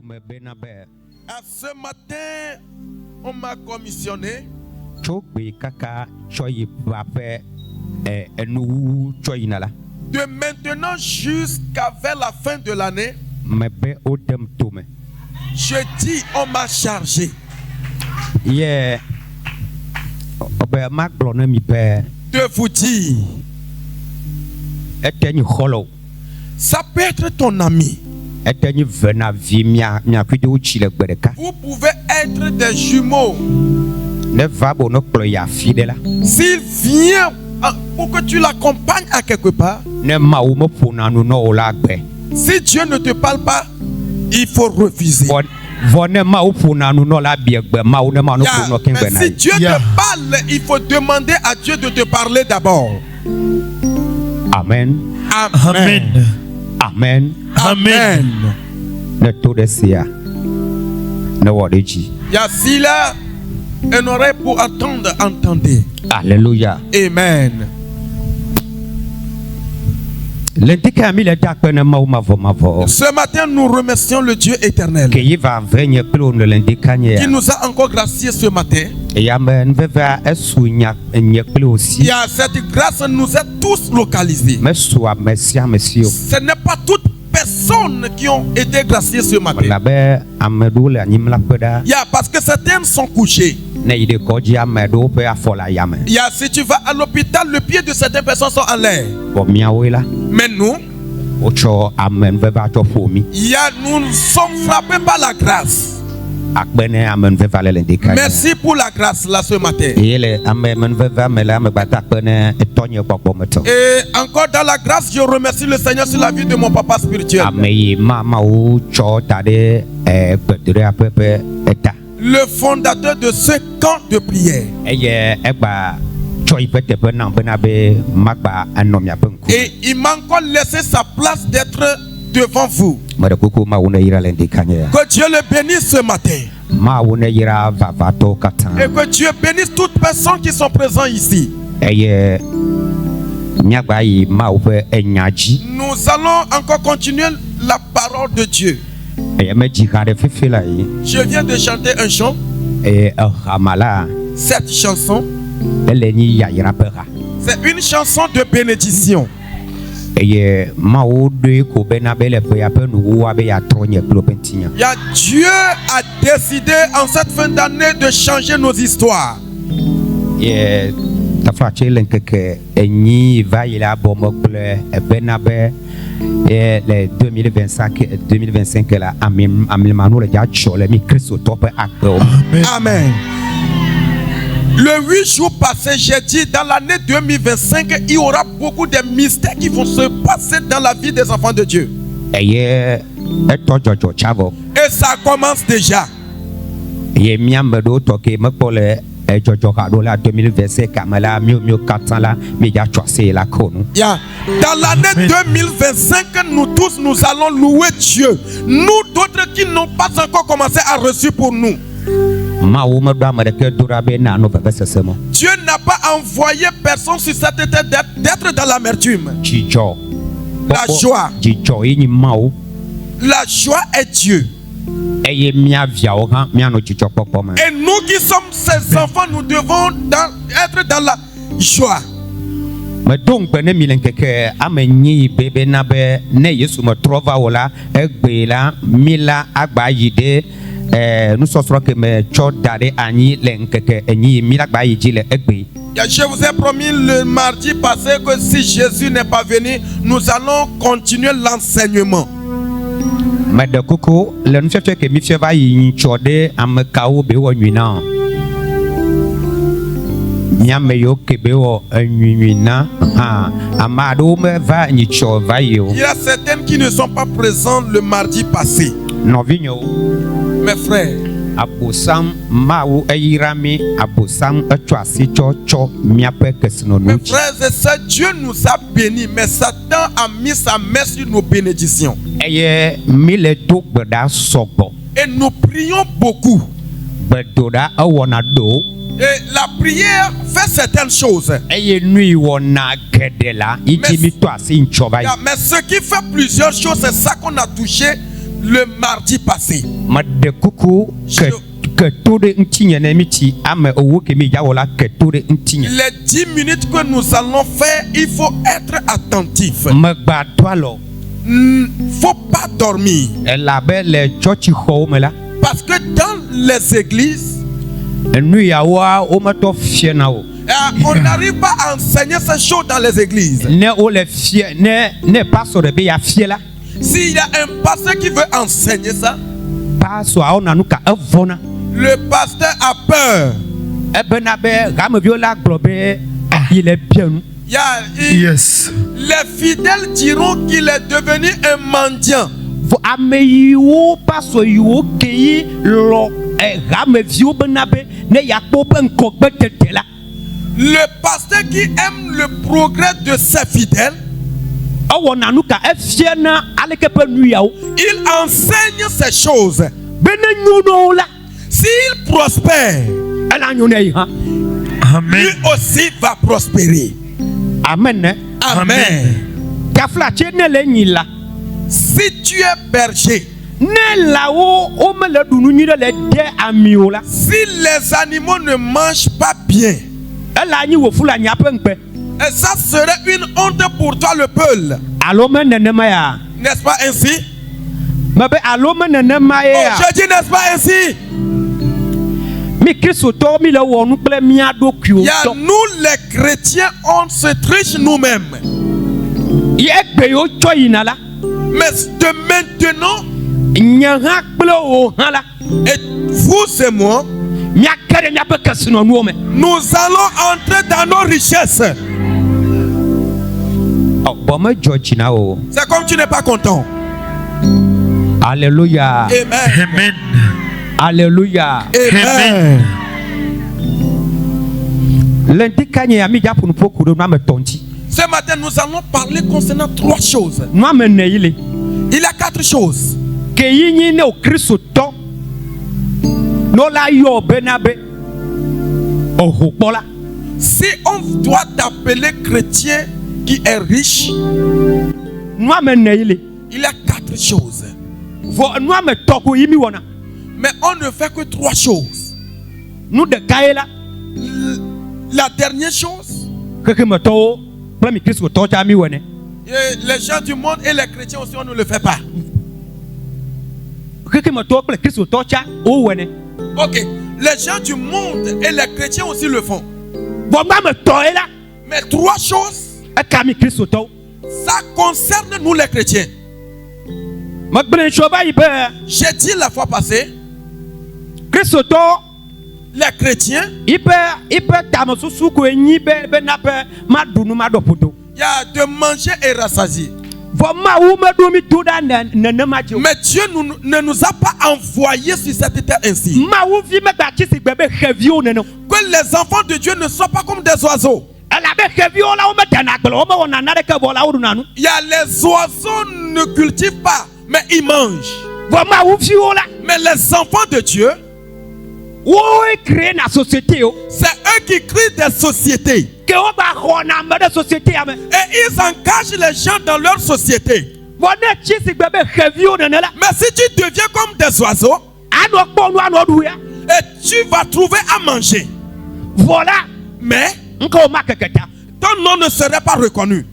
À ce matin, on m'a commissionné de maintenant jusqu'à vers la fin de l'année. Je dis, on m'a chargé. De vous dire, ça peut être ton ami. Vous pouvez être des jumeaux. S'il vient pour que tu l'accompagnes à quelque part, si Dieu ne te parle pas, il faut refuser. Mais si Dieu te parle, il faut demander à Dieu de te parler d'abord. Amen. Amen. Amen. Amen. Il y a si là une oreille pour attendre, entendez. Alléluia. Amen. Ce matin, nous remercions le Dieu éternel qui nous a encore gracié ce matin. Et cette grâce nous est tous localisés. Ce n'est pas toutes personnes qui ont été graciées ce matin. Parce que certaines sont couchées. Si tu vas à l'hôpital, le pied de certaines personnes sont en l'air. Mais nous, nous sommes frappés par la grâce. Merci pour la grâce là ce matin. Et encore dans la grâce, je remercie le Seigneur sur la vie de mon papa spirituel. Le fondateur de ce camp de prière. Et il m'a encore laissé sa place d'être devant vous. Que Dieu le bénisse ce matin. Et que Dieu bénisse toutes personnes qui sont présentes ici. Nous allons encore continuer la parole de Dieu. Je viens de chanter un chant. Cette chanson, c'est une chanson de bénédiction. Dieu a décidé en cette fin d'année de changer nos histoires. Les 2025 là, amen. Amen. Le 8 jours passés, j'ai dit dans l'année 2025, il y aura beaucoup de mystères qui vont se passer dans la vie des enfants de Dieu. Et ça commence déjà. Dans l'année 2025, nous tous nous allons louer Dieu. Nous d'autres qui n'ont pas encore commencé à recevoir pour nous. Dieu n'a pas envoyé personne sur cette terre d'être dans l'amertume. La joie. La joie est Dieu. Et nous qui sommes ses enfants, nous devons être dans la joie. Je vous ai promis le mardi passé que si Jésus n'est pas venu, nous allons continuer l'enseignement. Il y a certaines qui ne sont pas présentes le mardi passé. Mes frères, mes frères et sœurs, Dieu nous a bénis, mais Satan a mis sa main sur nos bénédictions. Et nous prions beaucoup. Et la prière fait certaines choses. Mais ce qui fait plusieurs choses, c'est ça qu'on a touché. le mardi passé. made kuku que tout de ntinya na miti ame owo ke mi jawola que tout de ntinya. Les 10 minutes que nous allons faire, il faut être attentif. Me gba toalo. Faut pas dormir. La be le church ho me la. Parce que dans les églises, Nu ya wa o mato fie na o. on n'arrive pas à enseigner ces choses dans les églises. Ne o le fie ne pastor be ya fie la. S'il y a un pasteur qui veut enseigner ça, pastor a ona nu ka evona. le pasteur a peur. Ebena be game viola globe il est bien. Yes. Les fidèles diront qu'il est devenu un mendiant. Vo ameyiwo pastor yo keyi lo game vio benabe ne ya pope nkogbe tetela. Le pasteur qui aime le progrès de ses fidèles, il enseigne ces choses. S'il prospère, lui aussi va prospérer. Amen. Amen. Si tu es berger, si les animaux ne mangent pas bien, et ça serait une honte pour toi le peuple. N'est-ce pas ainsi? Oh, je dis n'est-ce pas ainsi? Nous les chrétiens, on se triche nous-mêmes. Mais de maintenant, et vous et moi, nous allons entrer dans nos richesses. C'est comme tu n'es pas content. Alléluia. Amen. Alléluia. Amen. Ce matin, nous allons parler concernant 3 choses. Il y a 4 choses. Si on doit t'appeler chrétien qui est riche, il y a 4 choses. Mais on ne fait que 3 choses. La dernière chose, les gens du monde et les chrétiens aussi, on ne le fait pas. Ok, les gens du monde et les chrétiens aussi le font. Mais 3 choses, ça concerne nous les chrétiens. J'ai dit la fois passée, les chrétiens, il y a de manger et rassasier. Mais Dieu ne nous a pas envoyés sur cette terre ainsi. Que les enfants de Dieu ne soient pas comme des oiseaux. Il y a les oiseaux ne cultivent pas, mais ils mangent. Mais les enfants de Dieu, c'est eux qui créent des sociétés. Et ils engagent les gens dans leur société. Mais si tu deviens comme des oiseaux, et tu vas trouver à manger. Voilà. Mais ton nom ne serait pas reconnu.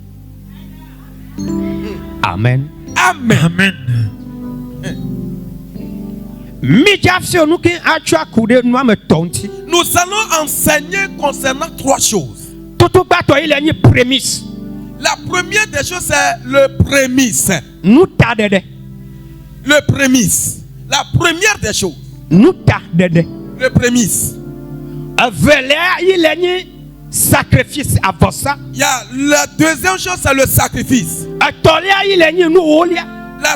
Amen. Amen. Amen. Nous allons enseigner concernant 3 choses. La première des choses, c'est le prémisse. Le prémisse. La première des choses. Le prémisse. Sacrifice avant ça. Il y a la deuxième chose, c'est le sacrifice. La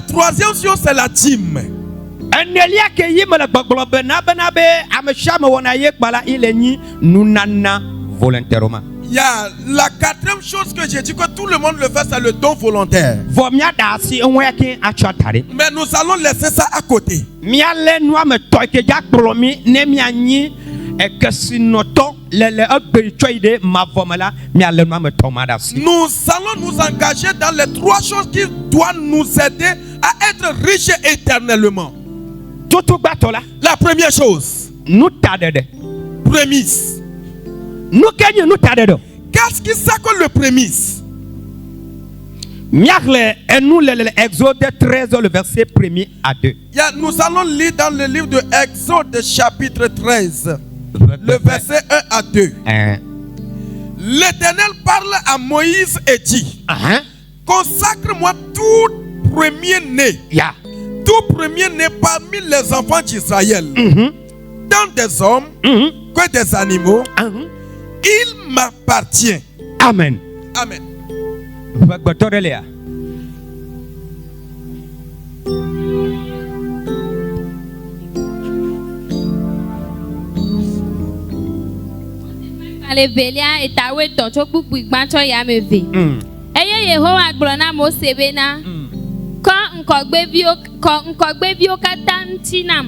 troisième chose, c'est la dîme. Volontairement. Il y a la 4e chose que j'ai dit que tout le monde le fait, c'est le don volontaire. Mais nous allons laisser ça à côté. Nous allons nous engager dans les 3 choses qui doivent nous aider à être riche éternellement. Tutu batola. La première chose, Nous tadede. prémisse. Nous gagnons nous tadede. Qu'est-ce qui s'appelle le prémisse? Miagle et nous l'Exode 13 le verset 1er à 2. Nous allons lire dans le livre de Exode chapitre 13, le verset 1 à 2. L'Éternel parle à Moïse et dit: consacre-moi tout premier-né, tout premier-né parmi les enfants d'Israël, tant des hommes que des animaux, il m'appartient. Amen. Amen. Alevelia et tawe tocho bubu igbancho ya meve. Eye Yehowa gblɔ na Mose be na kɔ nkɔgbevio katã ŋuti nam.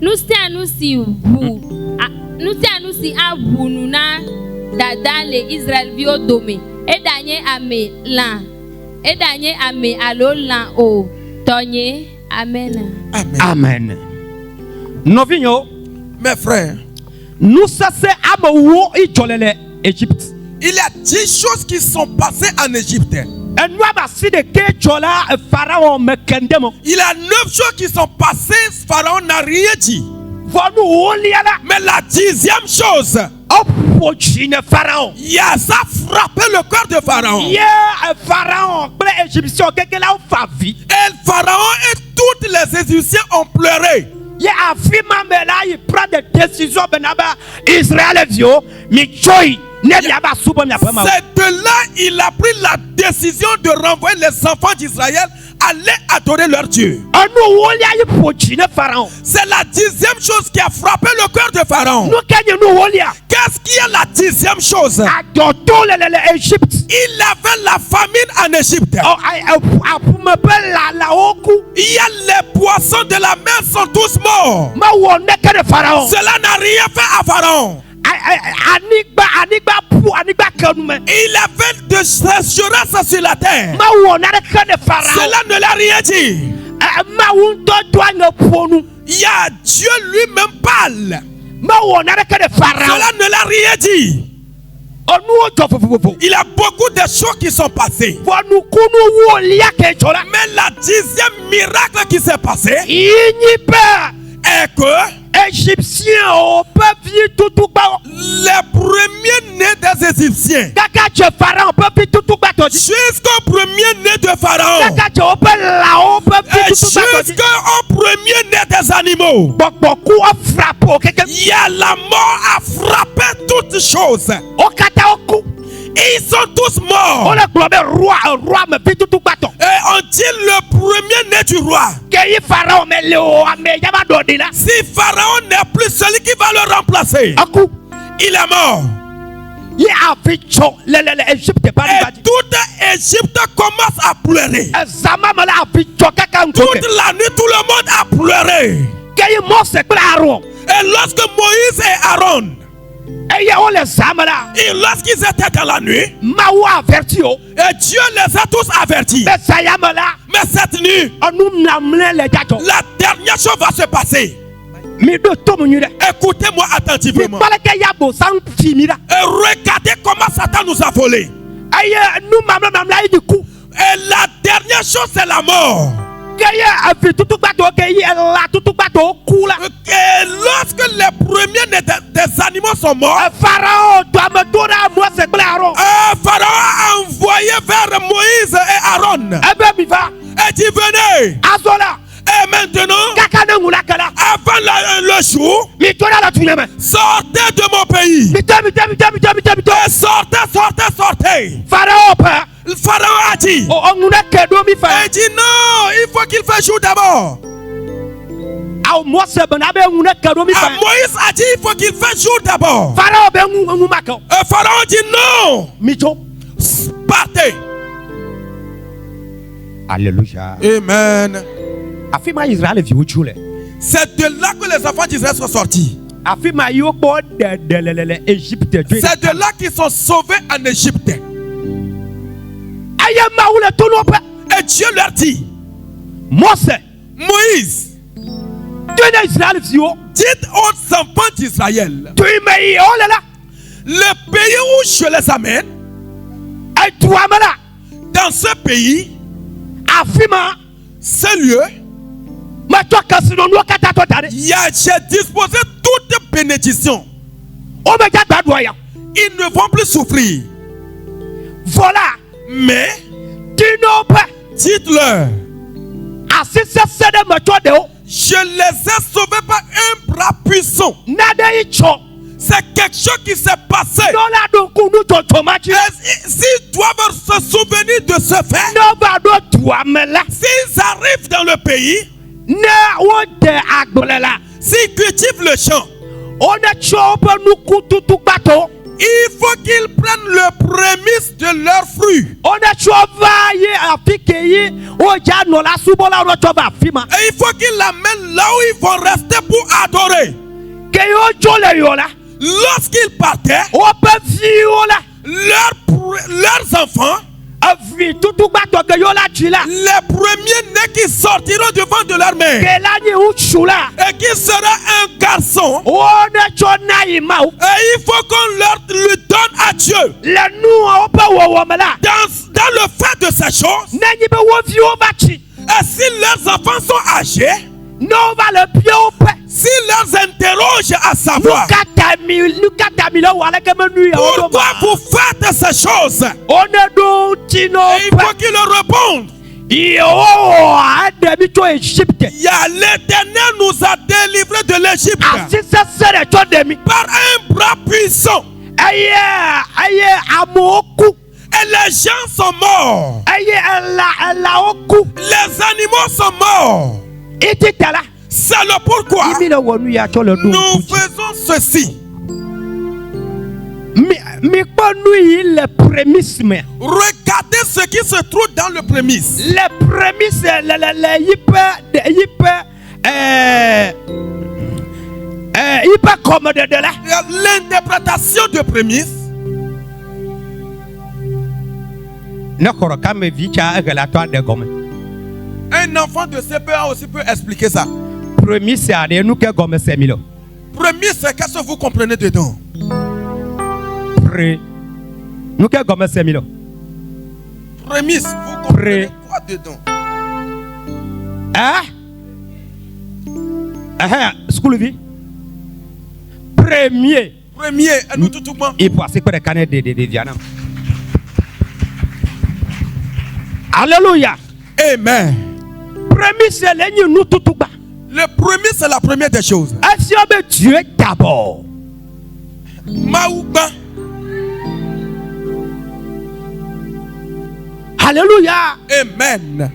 Nu sia nu si aʋu nu na dada le Israelviwo dome. Eɖanye ame lã, eɖanye ame alo lã o. Tɔnye. Amen. Amen. Amen. Novinho, Mes frères, nous ça c'est amewo ijolele Égypte. il y a 10 choses qui sont passées en Égypte. Et nous avons si de que jola pharaon me kendemo. Il y a 9 choses qui sont passées, Pharaon n'a rien dit. Mais la 10e chose, Pharaon. il y a ça frappé le cœur de Pharaon. Pharaon, égyptien, Et Pharaon et toutes les Égyptiens ont pleuré. Il prend des décisions. Israël C'est de là il a pris la décision de renvoyer les enfants d'Israël aller adorer leur Dieu. C'est la 10e chose qui a frappé le cœur de Pharaon. Qu'est-ce qui est la 10e chose? Il avait la famine en Égypte. Il y a les poissons de la mer sont tous morts. Cela n'a rien fait à Pharaon. Il avait de sécheresse sur la terre. Cela ne l'a rien dit. Il y a Dieu lui-même parle. Cela ne l'a rien dit. Il y a beaucoup de choses qui sont passées. Mais la 10e miracle qui s'est passé est que Égyptiens au peuple tout les premiers-nés des Égyptiens jusqu'au premier-né de Pharaon et jusqu'au premier-né des animaux, il y a la mort à frapper toutes choses. Ils sont tous morts. Et on dit le premier-né du roi. Si Pharaon n'est plus celui qui va le remplacer, il est mort. Et toute Égypte commence à pleurer. Toute la nuit, tout le monde a pleuré. Et lorsque Moïse et Aaron, et lorsqu'ils étaient dans la nuit, et Dieu les a tous avertis. Mais cette nuit, la dernière chose va se passer. Écoutez-moi attentivement. Et regardez comment Satan nous a volé. Et la dernière chose, c'est la mort. Et lorsque les premiers des animaux sont morts, Pharaon a envoyé vers Moïse et Aaron. Et dit venez. Et maintenant, avant le jour, sortez de mon pays. Et sortez. Pharaon a dit, il dit non, il faut qu'il fasse jour d'abord. Moïse a dit il faut qu'il fasse jour d'abord. Pharaon dit non. Partez. Alléluia. Amen. C'est de là que les enfants d'Israël sont sortis. C'est de là qu'ils sont sauvés en Égypte. Et Dieu leur dit, Mose. Moïse, Dieu d'Israël vio. dites aux enfants d'Israël, Tu me oh là là. le pays où je les amène, Et toi me là. dans ce pays, Afima. ce lieu, Mais toi quand c'est nous kata to tare. j'ai disposé toute bénédiction. O me ja gbadoya. Ils ne vont plus souffrir. Voilà. Mais, Dinope. dites-leur, Asise sede me to de o. je les ai sauvés par un bras puissant. Nade icho. C'est quelque chose qui s'est passé. Dola do kunu to tomachi. Et s'ils doivent se souvenir de ce fait, No ba do toi me là. s'ils arrivent dans le pays, Ne o de agbolela. s'ils cultivent le champ, On ne chope nous kututu bato. il faut qu'ils prennent le prémisse de leurs fruits. On ne chope ye afikeyi. O ja no la subola ro choba afima. Et il faut qu'ils l'amènent là où ils vont rester pour adorer. Que yo jole yo la. Lorsqu'ils partaient, O pe vio la. leurs enfants, Avi tutu bato que yo la chila. les premiers-nés qui sortiront devant de leur mère, Que la ni uchula. et qui sera un garçon, O ne chona imau. et il faut qu'on lui donne à Dieu. Le nou o pe wo me la. Dans le fait de ces choses, Nenyi be wo vio bachi. et si leurs enfants sont âgés, No va le pio pe. si leurs interrogent à savoir Nukata mi lo wala ke menu ya o do pourquoi ma. vous faites ces choses, On ne do tino et il faut qu'ils leur répondent. Yo ade mi to Egypte. Il y a l'Éternel nous a délivrés de l'Égypte Asise sere to de mi. par un bras puissant, Aye amoku. et les gens sont morts, Aye ela oku. les animaux sont morts. Iti tala. C'est le pourquoi Imi le wonu ya to le do. nous faisons ceci. Mi ponu yi le prémisse me. Regardez ce qui se trouve dans le prémisse. Le prémisse le yipe comme de là. L'interprétation de prémisse, Ne koro ka me vi cha egala to de gomme. un enfant de CPA aussi peut expliquer ça. Prémisse a de nous que gomme c'est milo. Prémisse, qu'est-ce que vous comprenez dedans? Nous que gomme c'est milo. Prémisse, vous comprenez quoi dedans? School vie. Premier. Nous tout le monde. Il faut assez que les canettes de Vietnam. Alléluia. Amen. Premier c'est nous tout bas. Le premier, c'est la première des choses. Est-ce que Dieu d'abord? Maouba. Alléluia. Amen.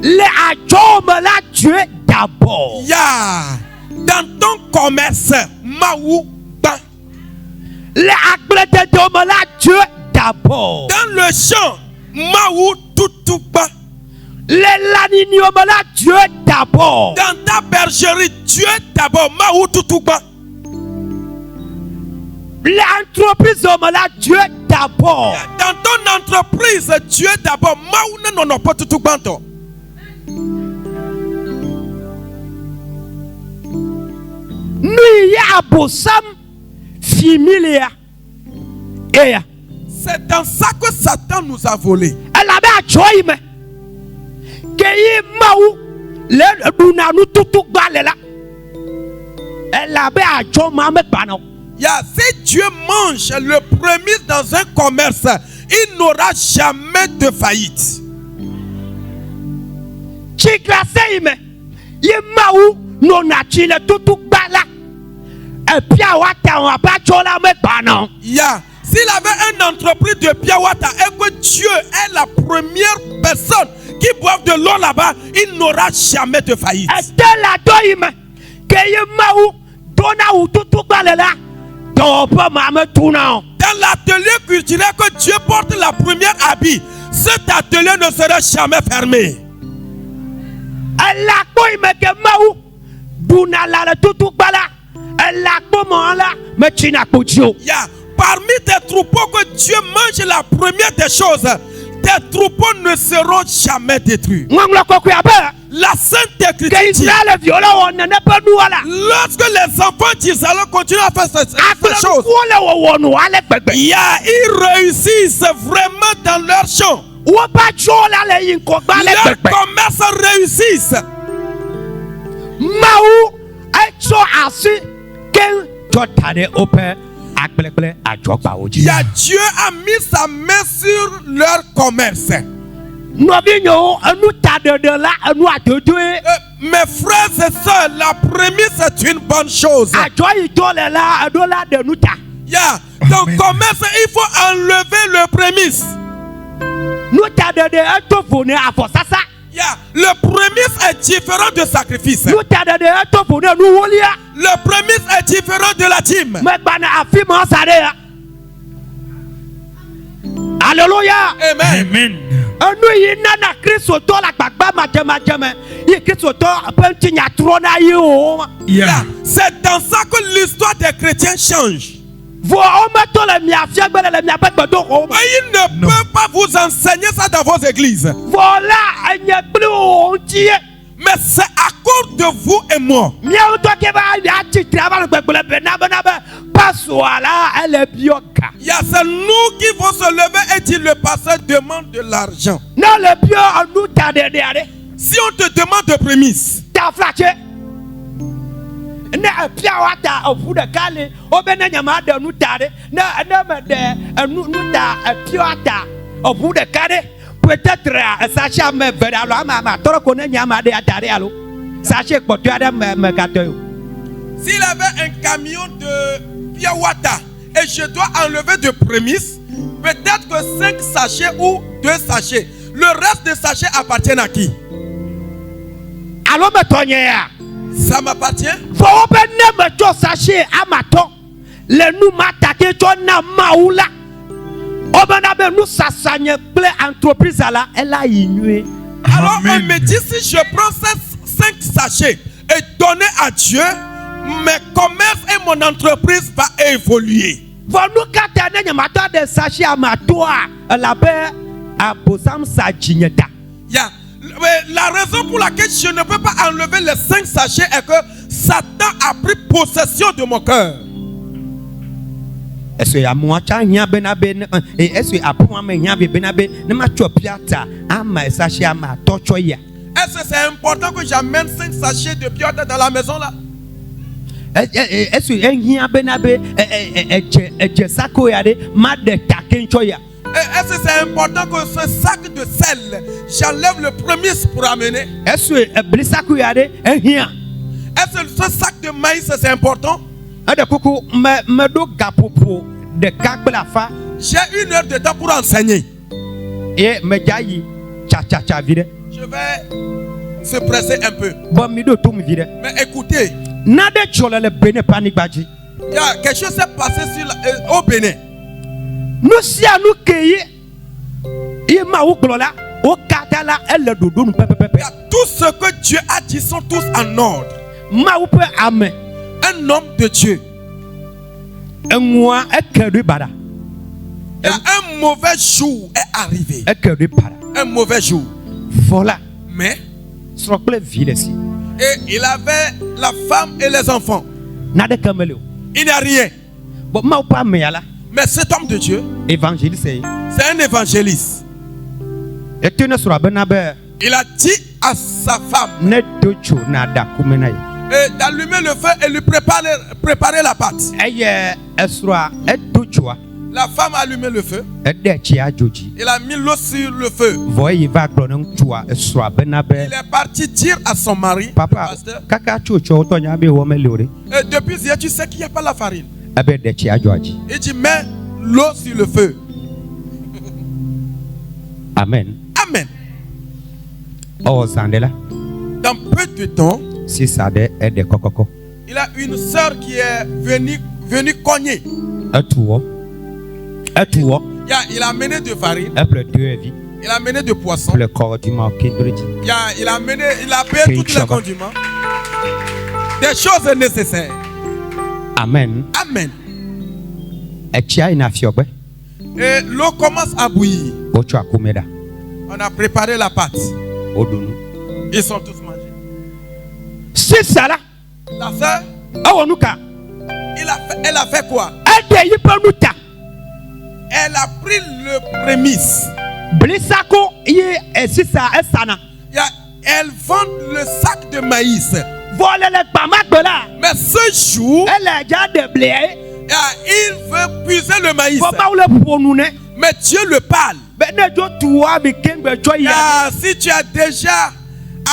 Les adjommes là Dieu d'abord. Ya. Dans ton commerce, Maouba. Les actes de là Dieu d'abord. Dans le champ, Maou Toutouba. Les lanignomes là Dieu d'abord. Dans ta bergerie, Dieu d'abord, Maou Toutouba. Les entreprises là Dieu d'abord. Dans ton entreprise, Dieu d'abord, Maou non pas Toutouba. Nous y a bossam familia. C'est dans ça que Satan nous a volé. Elle avait joie mais que maou le duna nous tout balé là. Elle avait joie mais pas non. Si Dieu mange le premier dans un commerce, il n'aura jamais de faillite. Chigrasé mais maou non a chile tout bala. Et puis à wata on va pas joie mais pas non. S'il avait une entreprise de Piawata et que Dieu est la première personne qui boive de l'eau là-bas, il n'aura jamais de faillite. Dans l'atelier culturel que Dieu porte la première habit, cet atelier ne sera jamais fermé. Parmi tes troupeaux que Dieu mange la première des choses, tes troupeaux ne seront jamais détruits. La Sainte Que Écriture dit, Israël viola on ne peut nous voilà. lorsque les enfants d'Israël continuent à faire ces choses, ils réussissent vraiment dans leur champ. Leur commerce réussisse. Dieu a mis sa main sur leur commerce. Mes frères et sœurs, la prémisse est une bonne chose. Ton commerce, il faut enlever le prémisse. Le prémisse est différent de sacrifice. Le prémisse est différent de la dîme. Alléluia. Amen. C'est dans ça que l'histoire des chrétiens change. Il ne peut pas vous enseigner ça dans vos églises. Mais c'est à cause de vous et moi. Il y a c'est nous qui vont se lever et dire le pasteur demande de l'argent. Si on te demande de prémisse, peut-être s'il avait un camion de Piawata et je dois enlever de prémisse, peut-être que 5 sachets ou 2 sachets, le reste des sachets appartiennent à qui? Ça m'appartient? Alors on me dit, si je prends ces 5 sachets et donner à Dieu, mes commerces et mon entreprise va évoluer. La raison pour laquelle je ne peux pas enlever les 5 sachets est que Satan a pris possession de mon cœur. Est-ce que c'est important que j'amène 5 sachets de piota dans la maison là? Est-ce que c'est important que ce sac de sel, j'enlève le prémisse pour amener? Est-ce que ce sac de maïs c'est important? J'ai 1 heure de temps pour enseigner. Je vais se presser un peu. Mais écoutez, il y a quelque chose s'est passé au Bénin. Tout ce que Dieu a dit sont tous en ordre. Un homme de Dieu. Il y a un mauvais jour est arrivé. Un mauvais jour. Mais et il avait la femme et les enfants. Il n'y a rien. Mais cet homme de Dieu, c'est un évangéliste. Il a dit à sa femme d'allumer le feu et lui préparer la pâte. La femme a allumé le feu. Il a mis l'eau sur le feu. Il est parti dire à son mari, pasteur, et depuis hier, tu sais qu'il n'y a pas la farine. Il dit, mets l'eau sur le feu. Amen. Amen. Dans peu de temps, il a une soeur qui est venue cogner. Il a amené de farine. Il a amené de poisson. Il a payé tous les condiments. Des choses nécessaires. Amen. Amen. Et l'eau commence à bouillir. On a préparé la pâte. Ils sont tous morts. C'est ça là. La sœur, Awonuka. elle a fait quoi? Ede yipanuta. Elle a pris le prémisse. Blisako ye esisa esana. Elle vend le sac de maïs. Volé le pamagbela. Mais ce jour, Elle a déjà de blé. il veut puiser le maïs. Mais Dieu le parle. Si tu as déjà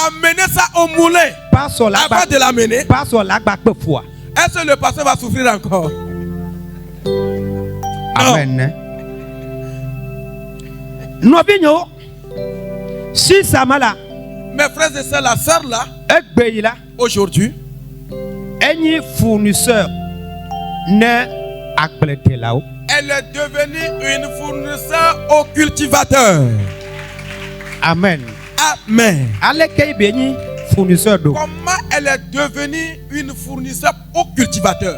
amené ça au moulin, avant de l'amener, est-ce que le pasteur va souffrir encore? Amen. Novinho, si ça m'a là. Mes frères et sœurs, la sœur là, aujourd'hui, un fournisseur ne accepté là-haut. Elle est devenue une fournisseur au cultivateur. Amen. Amen. Fournisseur d'eau. Comment elle est devenue une fournisseur au cultivateur?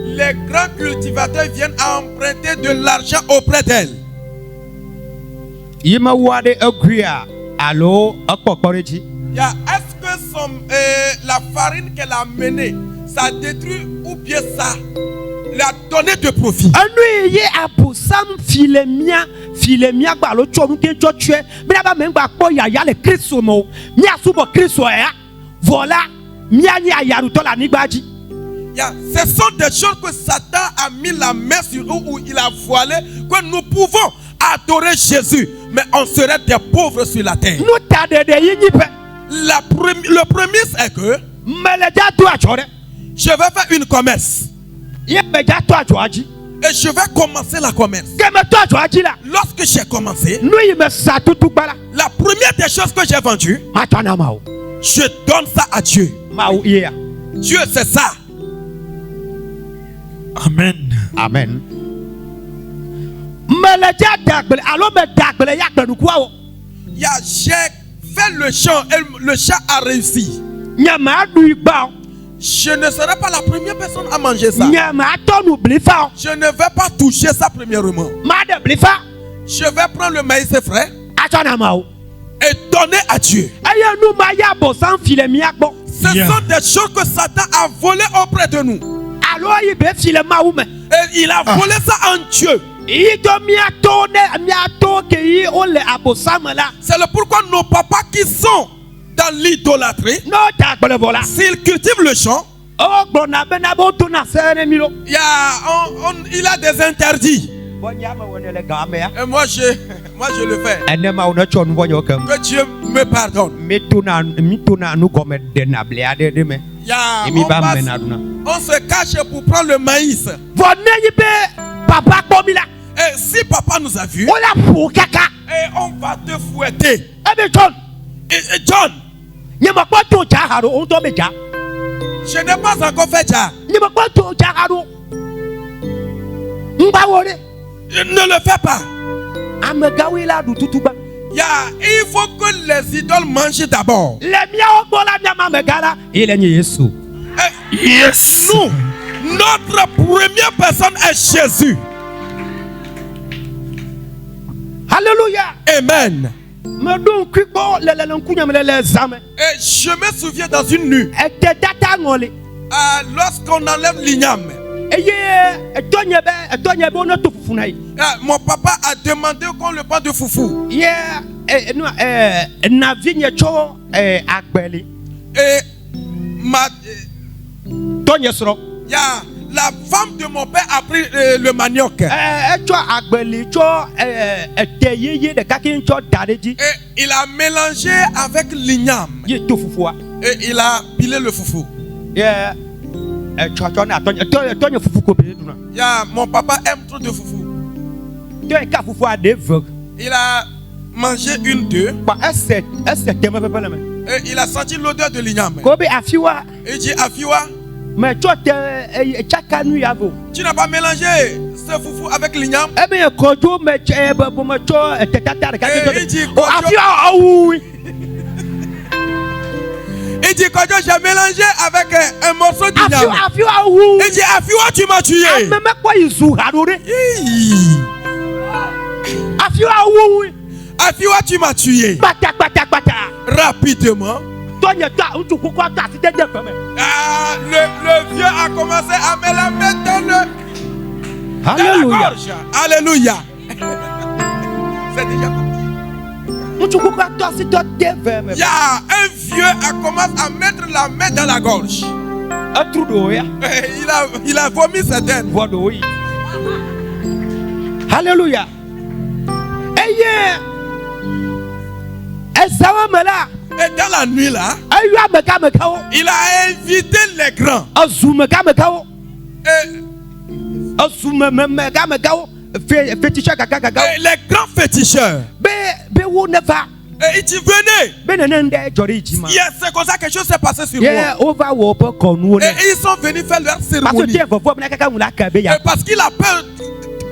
Les grands cultivateurs viennent emprunter de l'argent auprès d'elle. Est-ce que la farine qu'elle a menée, ça détruit ou bien ça l'a donné de profit? Voilà. Ce sont des choses que Satan a mis la main sur eux, où il a voilé, que nous pouvons adorer Jésus, mais on serait des pauvres sur la terre. Le premier c'est que je vais faire une commerce. Et je vais commencer la commerce. Lorsque j'ai commencé, la première des choses que j'ai vendues, je donne ça à Dieu. Dieu c'est ça. Amen. Amen. J'ai fait le champ et le champ a réussi. Je ne serai pas la première personne à manger ça. Je ne vais pas toucher ça premièrement. Je vais prendre le maïs frais et donner à Dieu. Ce sont des choses que Satan a volées auprès de nous. Et il a volé ça en Dieu. C'est le pourquoi nos papas qui sont dans l'idolâtrie, s'ils cultivent le champ, il a des interdits. Et moi je le fais. Que Dieu me pardonne. On se cache pour prendre le maïs. Et si papa nous a vus, et on va te fouetter. Et John, je n'ai pas encore fait ça. Ne le fais pas. Il faut que les idoles mangent d'abord. Yes. Nous, notre première personne est Jésus. Alléluia. Amen. Et je me souviens dans une nuit, lorsqu'on enlève l'igname, mon papa a demandé qu'on le prenne de foufou. Et la femme de mon père a pris le manioc. Et il a mélangé avec l'igname. Et il a pilé le foufou. Mon papa aime trop de foufou. Il a mangé une, deux. Et il a senti l'odeur de l'igname. Il dit Afiwa, tu n'as pas mélangé ce foufou avec l'igname? Il dit Kodjo, j'ai mélangé avec un morceau d'igname. Il dit Afiwa, tu m'as tué. Afiwa, tu m'as tué. rapidement, Tony ta utu kokwa ta si dede feme. le vieux a commencé à me la mettre dans le dans la Alléluia. gorge. Alléluia. C'est déjà parti. Utu kokwa ta si dede feme. Il y a un vieux a commencé à mettre la main dans la gorge. Un trou d'eau ya. Il a vomi sa tête. Voix d'eau. Alléluia. Eye. Esawa mela. Et dans la nuit là, Ayu ameka mekao. il a invité les grands. Azume mekao. Et, Azume mekao. Féticheur kaka kaka. et les grands féticheurs. Be wo nefa. Et ils venez. Be nenende jori jima. Yes, c'est comme ça que quelque chose s'est passé sur Yeah, moi. over wo po konu ne. Et ils sont venus faire leur Parce que cérémonie. tu es vovo na kaka mula kabe Et ya. parce qu'il a peur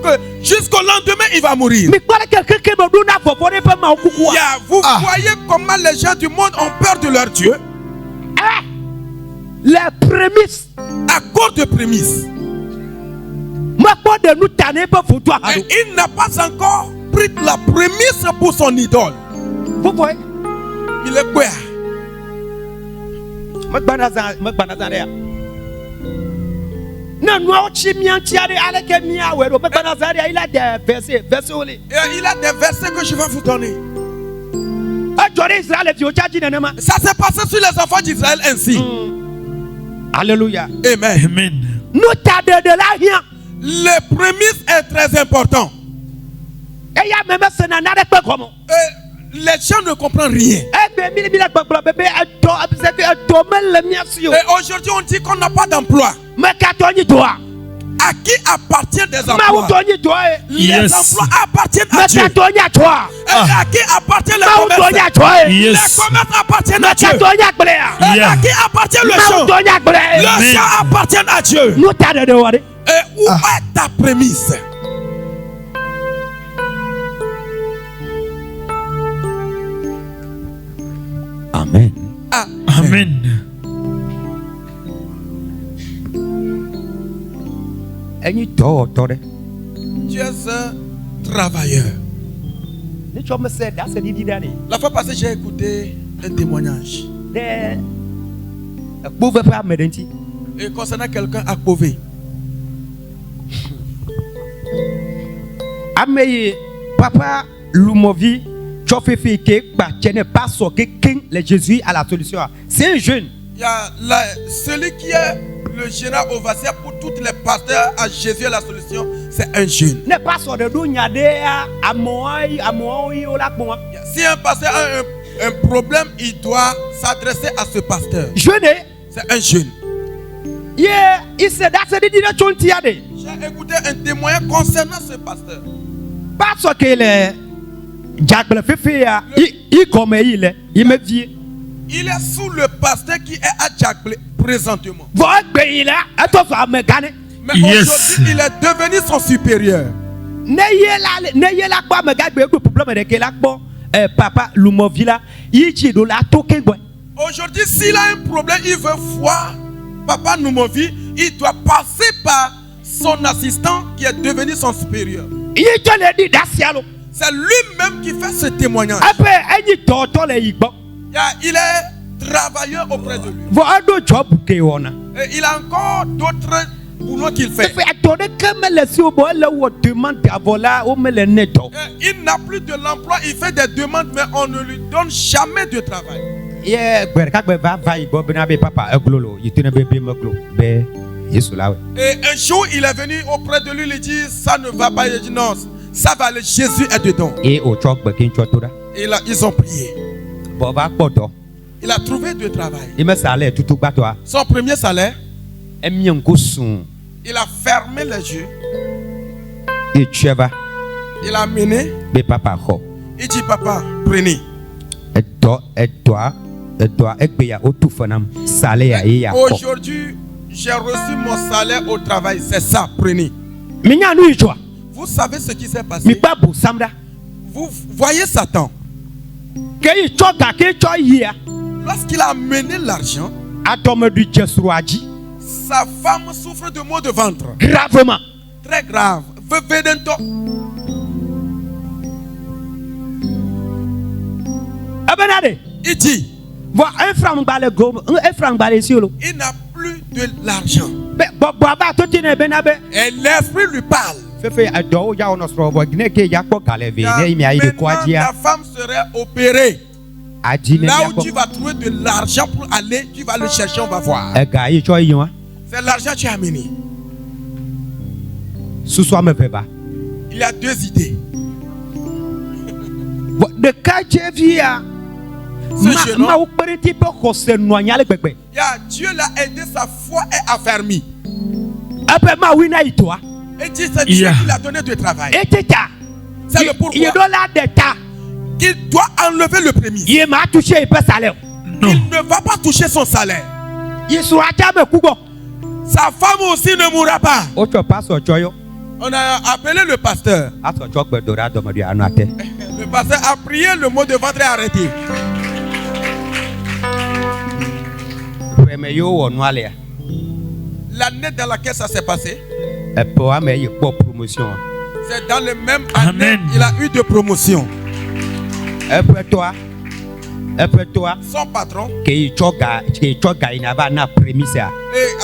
que jusqu'au lendemain, il va mourir. Mi kwala quelqu'un qui me donne vovo ne pas ma okukua. Yeah, vous voyez comment les gens du monde ont peur de leur Dieu Les prémices. à cause de prémices. Ma pas de nous tanner pas photo à Et il n'a pas encore pris la prémisse pour son idole. vous voyez. Il est quoi? Ma banazare. Non, nous avons mis un tiare avec un mia ou ma banazare. Il a des versets au lit. Et il a des versets que je vais vous donner. Ça Ça s'est passé sur les enfants d'Israël ainsi. Alléluia. Amen. Amen. Nous t'as de la rien. Les prémices est très important. Et il y a même ce n'en pas comment. Et les gens ne comprennent rien. Eh bien, bébé, Et aujourd'hui, on dit qu'on n'a pas d'emploi. mais qu'attends-tu toi? À qui appartiennent des Ma emplois? ou toi? Les Yes. emplois appartiennent à Mais Dieu. qu'attends-tu toi? Et à qui appartient le Ma ou commerce? toi? Les Yes. commerces appartiennent à Mais Dieu. qu'attends-tu Et Yeah. à qui appartient le Ma champ? ou toi? Le Amen. champ appartient à Dieu. Nous t'as de voir. Et où est ta prémisse? Amen. Ah, Amen. Any door, Tore. tu es un travailleur. Les gens me disent, that's a didi daddy. La fois passée, j'ai écouté un témoignage. Des pauvres pas me denti. Et concernant quelqu'un à Pové. Ameye papa Lumovi, Chofefi ke ba tiene pas so que king le Jésus à la solution. C'est un jeune. Il y a celui qui est le général overseer pour tous les pasteurs à Jésus la solution, c'est un jeune. Ne pas so de dunya de amoy o la bon. Si un pasteur a un problème, il doit s'adresser à ce pasteur. Jeune, C'est un jeune. yeah, il se that's a didi na chonti ade. J'ai écouté un témoignage concernant ce pasteur. Pas so que le Jackble fefe ya, il comme il est, il me dit. Il est sous le pasteur qui est à Djagblé présentement. Vo gbe il là, ato fa me gane. Mais Yes. aujourd'hui, il est devenu son supérieur. Ne ye la kwa me gbe do problème de que la bon papa Lumovi là, il dit do la toke gbe. Aujourd'hui, s'il a un problème, il veut voir Papa Noumovi, il doit passer par son assistant qui est devenu son supérieur. Il te le dit d'asialo. C'est lui-même qui fait ce témoignage. Après, il t'entend les igbo. Il est travailleur auprès de lui. Vo ado job ke wona. Et il a encore d'autres boulots qu'il fait. Fait attendre que me laisse au bois là où on demande à voler ou me le netto. Et il n'a plus de l'emploi, il fait des demandes, mais on ne lui donne jamais de travail. Yeah, berka be va igbo bena be papa eglolo, yitene be meglo be yesu lawe. Et un jour, il est venu auprès de lui, il dit, ça ne va pas. Il dit, non, ça va aller, Jésus est dedans. Et au chok be kin chotura. Et là, ils ont prié. Bo va poto. Il a trouvé du travail. Il me salaire tout batwa. Son premier salaire, Emi ngosun. il a fermé les yeux. Et cheva Il a mené. be papa ho. Il dit, papa, prenez. Et toi, ekbeya otufanam salaire ya ko. Aujourd'hui, j'ai reçu mon salaire au travail. C'est ça, prenez. Minya nu ijwa. Vous savez ce qui s'est Mi passé? babu samda. Vous voyez Satan. Ke choka ke choyia. Lorsqu'il a mené l'argent, Atome du Jesruaji. sa femme souffre de maux de ventre. Gravement. Très grave. Vedento. Abenade. Il dit, Voilà, un franc balé go, un franc balé sur l'eau. il n'a plus de l'argent. Et l'esprit lui parle. Maintenant, ta femme serait opérée. Là où tu vas trouver de l'argent pour aller, tu vas le chercher, on va voir. C'est l'argent que tu as amené. Il y a deux idées. Ce jeune homme, Dieu l'a aidé, sa foi est affermie. Et dit, c'est Dieu qui l'a donné du travail. C'est le pourquoi qu'il doit enlever le prémisse. Il ne va pas toucher son salaire. Sa femme aussi ne mourra pas. On a appelé le pasteur. Le pasteur a prié, le mot de ventre est arrêté. L'année dans laquelle ça s'est passé, c'est dans le même année il a eu de promotion. Son patron, et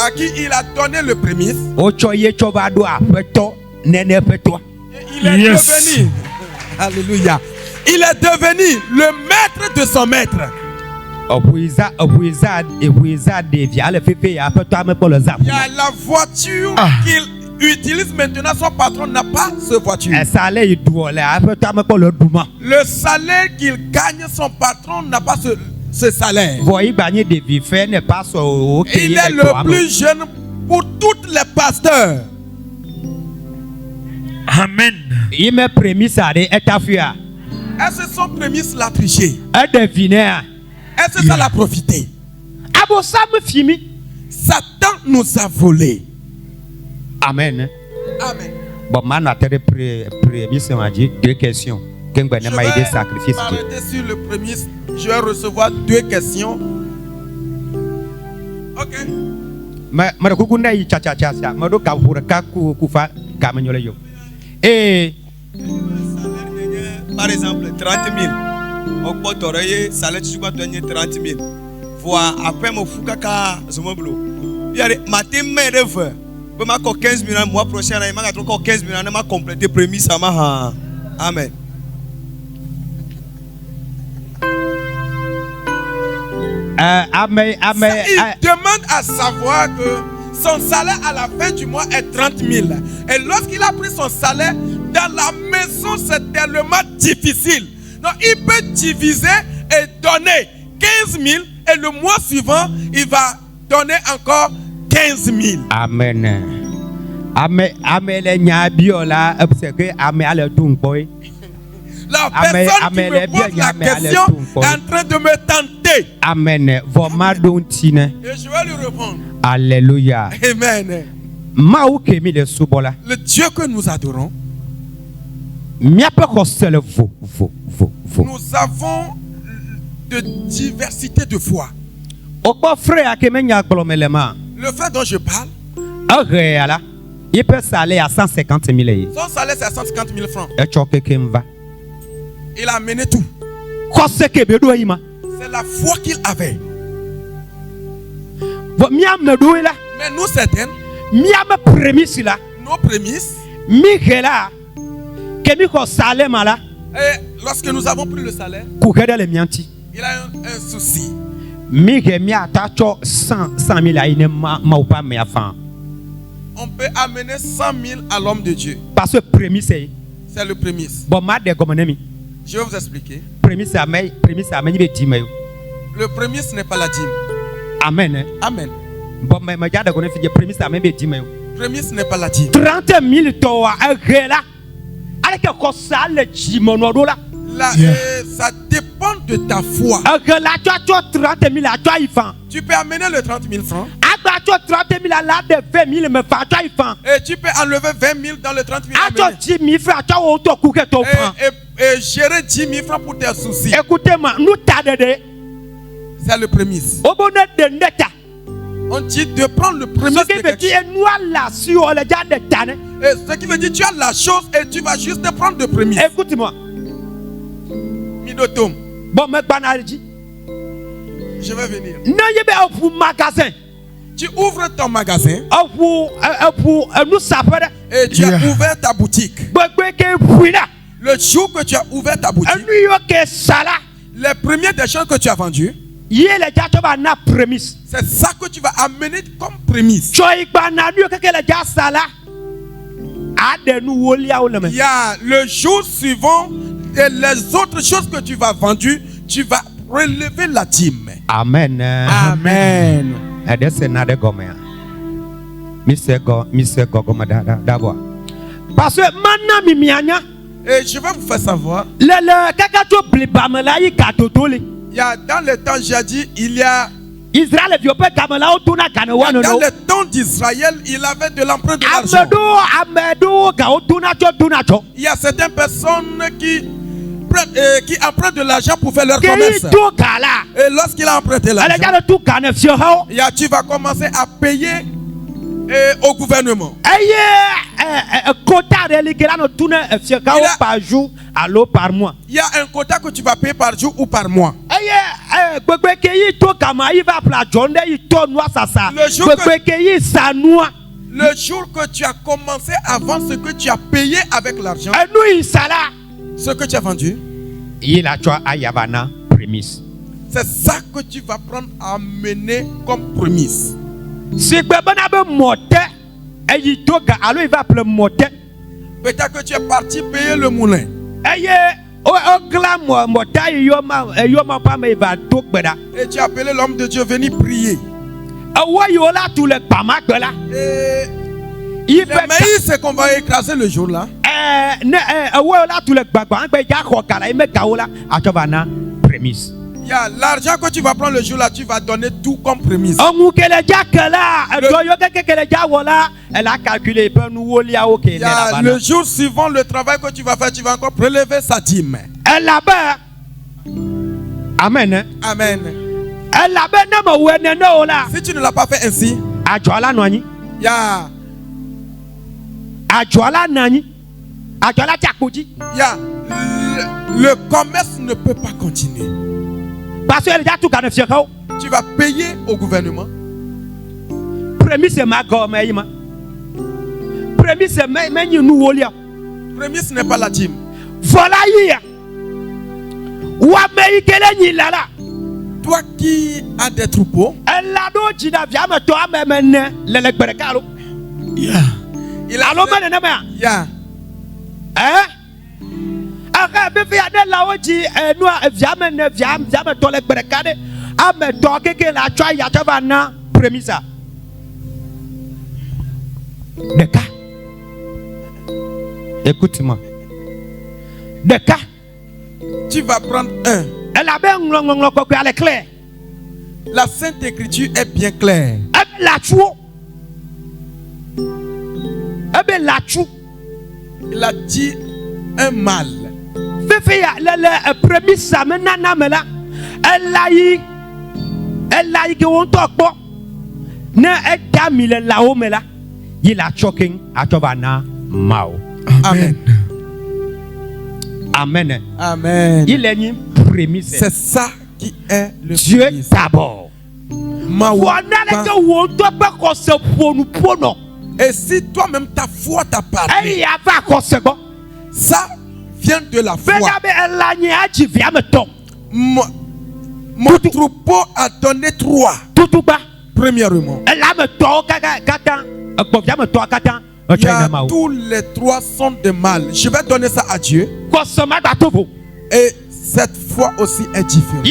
à qui il a donné le prémisse, il est devenu, alléluia, il est devenu le maître de son maître. Il y a la voiture qu'il utilise maintenant, son patron n'a pas cette voiture. Le salaire qu'il gagne, son patron n'a pas ce salaire. Il est le plus jeune pour tous les pasteurs. Amen. Est-ce que son prémisse l'a triché? Est-ce que ça l'a profité? Satan nous a volé. Amen. Amen. Bon, maintenant, deux questions. Je vais m'arrêter sur le prémisse. Je vais recevoir deux questions. Ok. Par exemple, 30 000. On peut t'oreiller, salaire tu vas donner 30 000. Voilà, après mon fou caca, je m'en bloque. Il y a des matins, mais de feu. Je vais encore 15 000 mois prochain, je vais encore 15 000 je vais compléter prémisse. Amen. Il demande à savoir que son salaire à la fin du mois est 30 000. Et lorsqu'il a pris son salaire, dans la maison, c'est tellement difficile. Donc, il peut diviser et donner 15 000 et le mois suivant, il va donner encore 15 000. Amen. La personne qui me pose la question est en train de me tenter. Amen. Et je vais lui répondre. Alléluia. Amen. Le Dieu que nous adorons, nous avons de diversité de foi. Le frère dont je parle, il peut salaire à 150 000. son salaire c'est à 150 000 francs. Il a amené tout. C'est la foi qu'il avait. Mais nous certaines, nos prémices, et lorsque nous avons pris le salaire, il a un souci. On peut amener 100 000 à l'homme de Dieu. Parce que prémisse, c'est le prémisse. Je vais vous expliquer. Le prémisse n'est pas la dîme. Amen. Amen. Prémisse n'est pas la dîme. 30 000 Là, ça dépend de ta foi. Tu peux amener le 30 000 francs. Et tu peux enlever 20 000 dans le 30 000 et gérer 10 000 francs pour tes soucis. C'est le prémisse. On dit de prendre le prémisse de quelque chose. Et ce qui veut dire tu as la chose et tu vas juste prendre le prémisse. Écoute-moi. Minotom. Je vais venir. Ne yebe ofu magasin. Tu ouvres ton magasin Nous sapere. et tu as ouvert ta boutique. Gbegbe ke fuina. Le jour que tu as ouvert ta boutique, Enu yo ke sala. les premiers des choses que tu as vendues, Yele jato ba na premise. c'est ça que tu vas amener comme prémisse. Choi ba na nu ke le ja sala. Ade nu wolia o le me. Il y a le jour suivant et les autres choses que tu vas vendre, tu vas relever la dîme. Amen. Amen. Ade se na de gomea. Mr. Gogoma d'abord. Parce que maintenant mimianya Et je vais vous faire savoir, le kakato blibamela yi katotole. il y a dans le temps, j'ai dit, il y a Israël viope kamela otuna kanewano dans no. le temps d'Israël, il avait de l'emprunt de l'argent. Amedo ga otuna cho. Il y a certaines personnes qui empruntent de l'argent pour faire leur commerce. Kei to kala. Et lorsqu'il a emprunté Ale l'argent, ga to kana fio ha. tu vas commencer à payer au gouvernement. Eye quota religera no tuna fio ka par jour allo par mois. Il y a un quota que tu vas payer par jour ou par mois. Eye gbegbe kei to kama yi va pla jonde yi to noa sasa. Le jour Gbegbe kei sanua. Le jour que tu as commencé à vendre ce que tu as payé avec l'argent, Enu isala. ce que tu as vendu, Il a choisi ayabana prémisse. c'est ça que tu vas prendre à mener comme prémisse. Si gbebana be mote, eyi toga alors il va appeler mote. Peut-être que tu es parti payer le moulin. Eye o glam mota yoma pa me va togbeda. Et tu as appelé l'homme de Dieu venir prier. Awo yola tout le pamagbela. Et Il le maïs, c'est qu'on va écraser le jour-là. awo yola tout le gbagba ngbe ja ko kala ime kaola atobana prémisse. Il y a l'argent que tu vas prendre le jour-là, tu vas donner tout comme prémisse. Ongu kele ja kala doyo kele ja wola elle a calculé pe nu wolia o ke Il y a le jour suivant le travail que tu vas faire, tu vas encore prélever sa dîme. Elle a Amen. Amen. Elle a na mo wene no la. Si tu ne l'as pas fait ainsi, Ajola noani. il y a Ajola nani. Ajola tiakoji. le commerce ne peut pas continuer. Parce que déjà tout kana fiakao. Tu vas payer au gouvernement. Prémisse ma gomme yima. Prémisse me nu wolia. Prémisse n'est pas la dîme. Voilà hier. Wa me ikele ni lala. Toi qui as des troupeaux, Elle a do jina via me to amene lele gberekalo. il a Alo mene na me. Aka be fi ade la oji enu via me to le gberekade. Ame to keke la twa ya twa na premisa. Deka. Écoute-moi. Deka. tu vas prendre un. Elle a bien nglo ko ale clair. La Sainte Écriture est bien claire. Ebe la chuo. Ebe la chou. Il a dit un mâle. Fefe ya le prémisse ça menana mela. Elle a yi ke won to po. Na e ga mi le la o mela. Yi la choking atobana mao. Amen. Amen. Amen. Il est une prémisse. C'est ça qui est le Dieu prémisse. d'abord. Et si toi-même ta foi t'a parlé, ça vient de la foi. Mon troupeau a donné 3. Premièrement, il y a tous les 3 sont de mal. Je vais donner ça à Dieu. Et cette foi aussi est différente.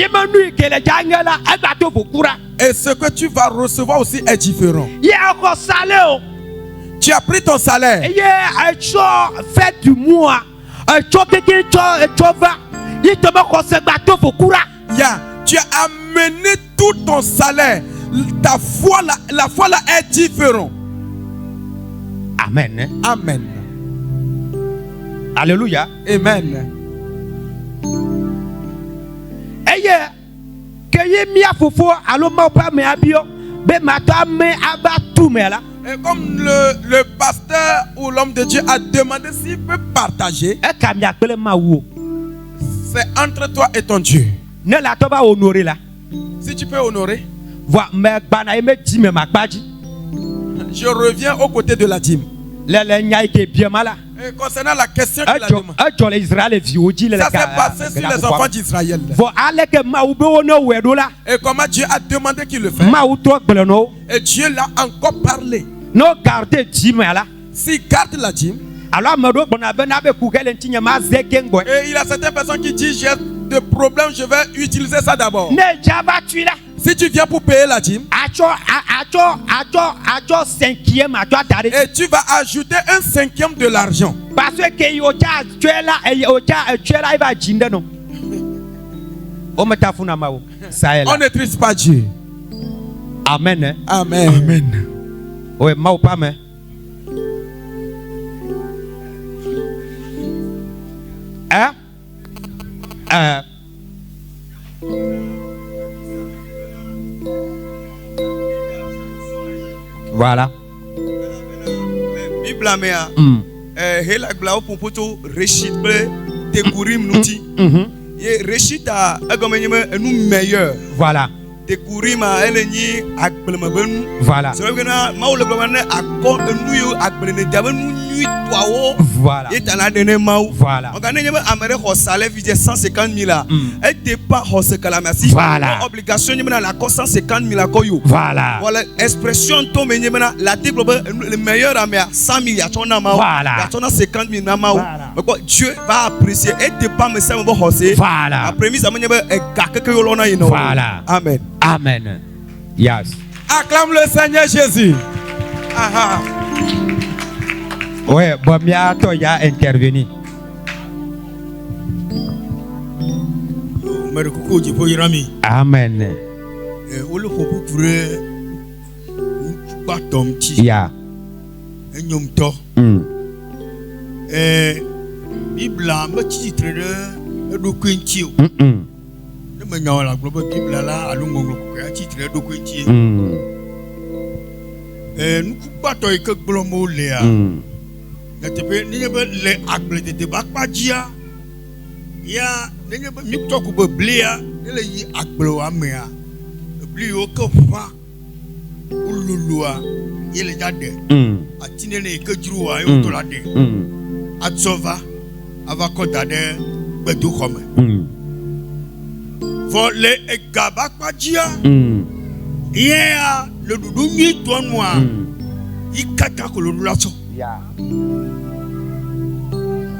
Et ce que tu vas recevoir aussi est différent. Tu as pris ton salaire. Fait du mois. Tu as amené tout ton salaire. Ta foi, la foi là est différente. Amen. Amen. Alléluia. Amen. Et comme le pasteur ou l'homme de Dieu a demandé s'il peut partager, c'est entre toi et ton Dieu. Si tu peux honorer. Voilà, mais bana me dit me makbaji. Je reviens aux côtés de la dîme. Et concernant la question qu'il a demandé, ça s'est passé sur les enfants d'Israël. Et comment Dieu a demandé qu'il le fasse. Et Dieu l'a encore parlé. S'il garde la dîme, et il y a certaines personnes qui disent j'ai des problèmes, je vais utiliser ça d'abord. Si tu viens pour payer la dîme, et tu vas ajouter un cinquième de l'argent. On ne triste pas Dieu. Amen. Amen. Amen. Oui, mau pas mais. Voilà. Bible amea. Hela glao pompoto reshit ble te kurim nuti. Ye reshit a agomenyeme enu meilleur. Voilà. Te kurima eleni akblema benu. Voilà. So gena maule globane akko enu yo akblene dabenu nui toawo. Voilà. Et t'en as donné maou. Voilà. On gagne amere ho salaire vide 150 000 là. Et départ ho se kalamiasi. Voilà. Obligation ni na la 150 000 à koyo. Voilà. Voilà expression to menye na la table le meilleur ami à 100 000 ya tona maou. Voilà. Ya tona 50 000 na maou. Voilà. Mais Dieu va apprécier et départ me ça me hosé. Voilà. Après mise amenye ba gaka ke yolo na ino. Voilà. Amen. Amen. Yes. Acclame le Seigneur Jésus. Aha. Ouais, bon, bien, toi, il y a intervenu. Amen. Yeah. Bible ma titre do kwentio. Ne me nyaw la global Bible la alungo ko titre do kwentio. Nuku bato e ke gbomo le a. Natepe niebe le akble de bakpajia. Ya niebe mi toku be blia, le yi akble amea. Bli o ke fa. Ululua yele jade. Atine ne ke juwa yo to la de. Atsova avakota de bedu khome. For le egabakpajia. Yeah, le doudou ni toi moi. Il kata ko le lasso. Yeah.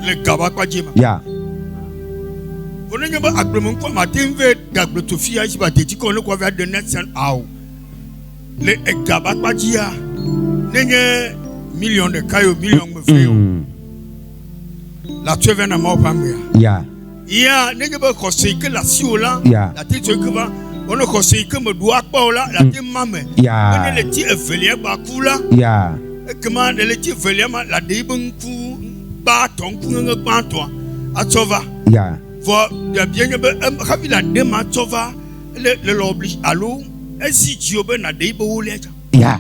Le gabakpajima. Yeah. On ne pas agrément quoi matin ve d'agre to fia ici ba teti ko ne ko va de net sen aw. Le gabakpajia. Nenye million de kayo million me feo. La tu vient à ma famille. Yeah. Yeah, nenye ba ko se que la siola. Yeah. La teti que va on ne conseille que me doit pas là la mame. Yeah. On le ti evelia ba kula. Yeah. Comment le ti evelia ma la de bunku ba ton ku ngba to atova. Yeah. For de bien be habi la de ma tova le l'oblige allo et si tu obe na de bo le. Yeah.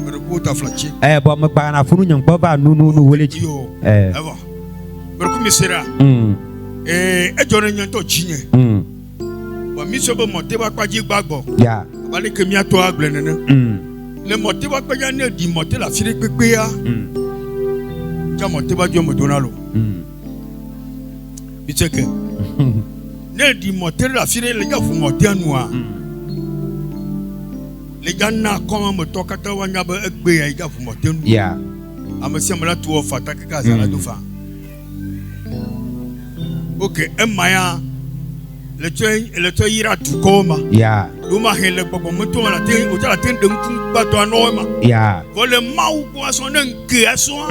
Me ko ta flachi. Bon me ba na funu nyang ba nu wole ji. Eva. Me ko mi sera. E jone nyan to chinye. Mi sobo monte ba kwaji gbagbo. Yeah. Abale ke mi ato agble nene. Le monte ba kwaja ne di monte la fire pepe ya. Ja monte ba jo mo donalo. Bi cheke. Ne di monte la fire le ja fu monte anua. Le ja na koma mo to kata wanya ba egbe ya ja fu monte nu. Yeah. Amesi amala tu fata ke ka za la do fa. Okay, emaya le to ira tu koma. Yeah. Luma hele bobo mutu la tin o tala tin dum ba to anoma. Yeah. Vole mau kwa so nge aso.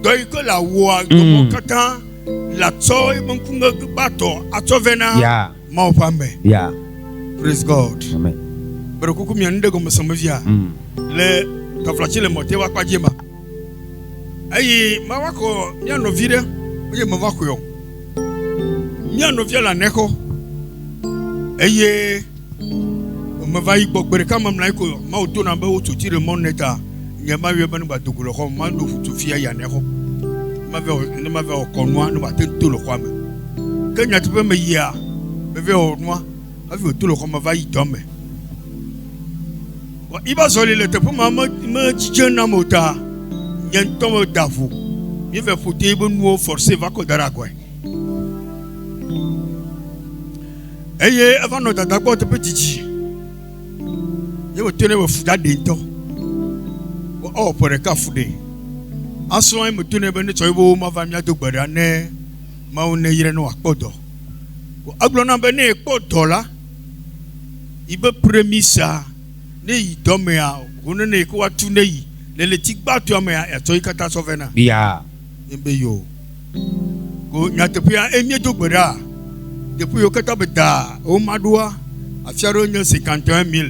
Doi ko la wa ko kata la toy mon kunga ba to atovena. Yeah. Mau pambe. Yeah. Praise God. Amen. Bero kuku mi ande go msamavia. Le taflachi le mote wa kwajima. Ayi mawako nya no vire. Oye mawako yo. Nya no via la neko. Eye me va y bokbere kama mlaiko ma oto na ba oto tire moneta nyama wie ba no ba dogulo ko ma do futu fia ya neko ma ve o konwa no ba tento lo kwame kenya tebe me ya me ve au noir, avec tout le comme va y tomber. Il va se le pour maman me dit na mota, yen tombe d'avou. Il va foutre nous forcer va Kodaragwe. Et avant notre d'accord de petit. Il va tenir au fouda d'ento. Oh, pour le cas foudé. En soi, il me tenait bien de trouver ma famille de Barane, ma on est no akodo. Aglona bene akodo là. Il veut premisa. Ne y domea, on ne quoi tout ne y. Le tigba tu amea, et toi, kata sovena. Yeah. Imbeyo. Go nyatepia emie to gbera. Depuis yo kata beta, o madoua, a fiaro 51 000.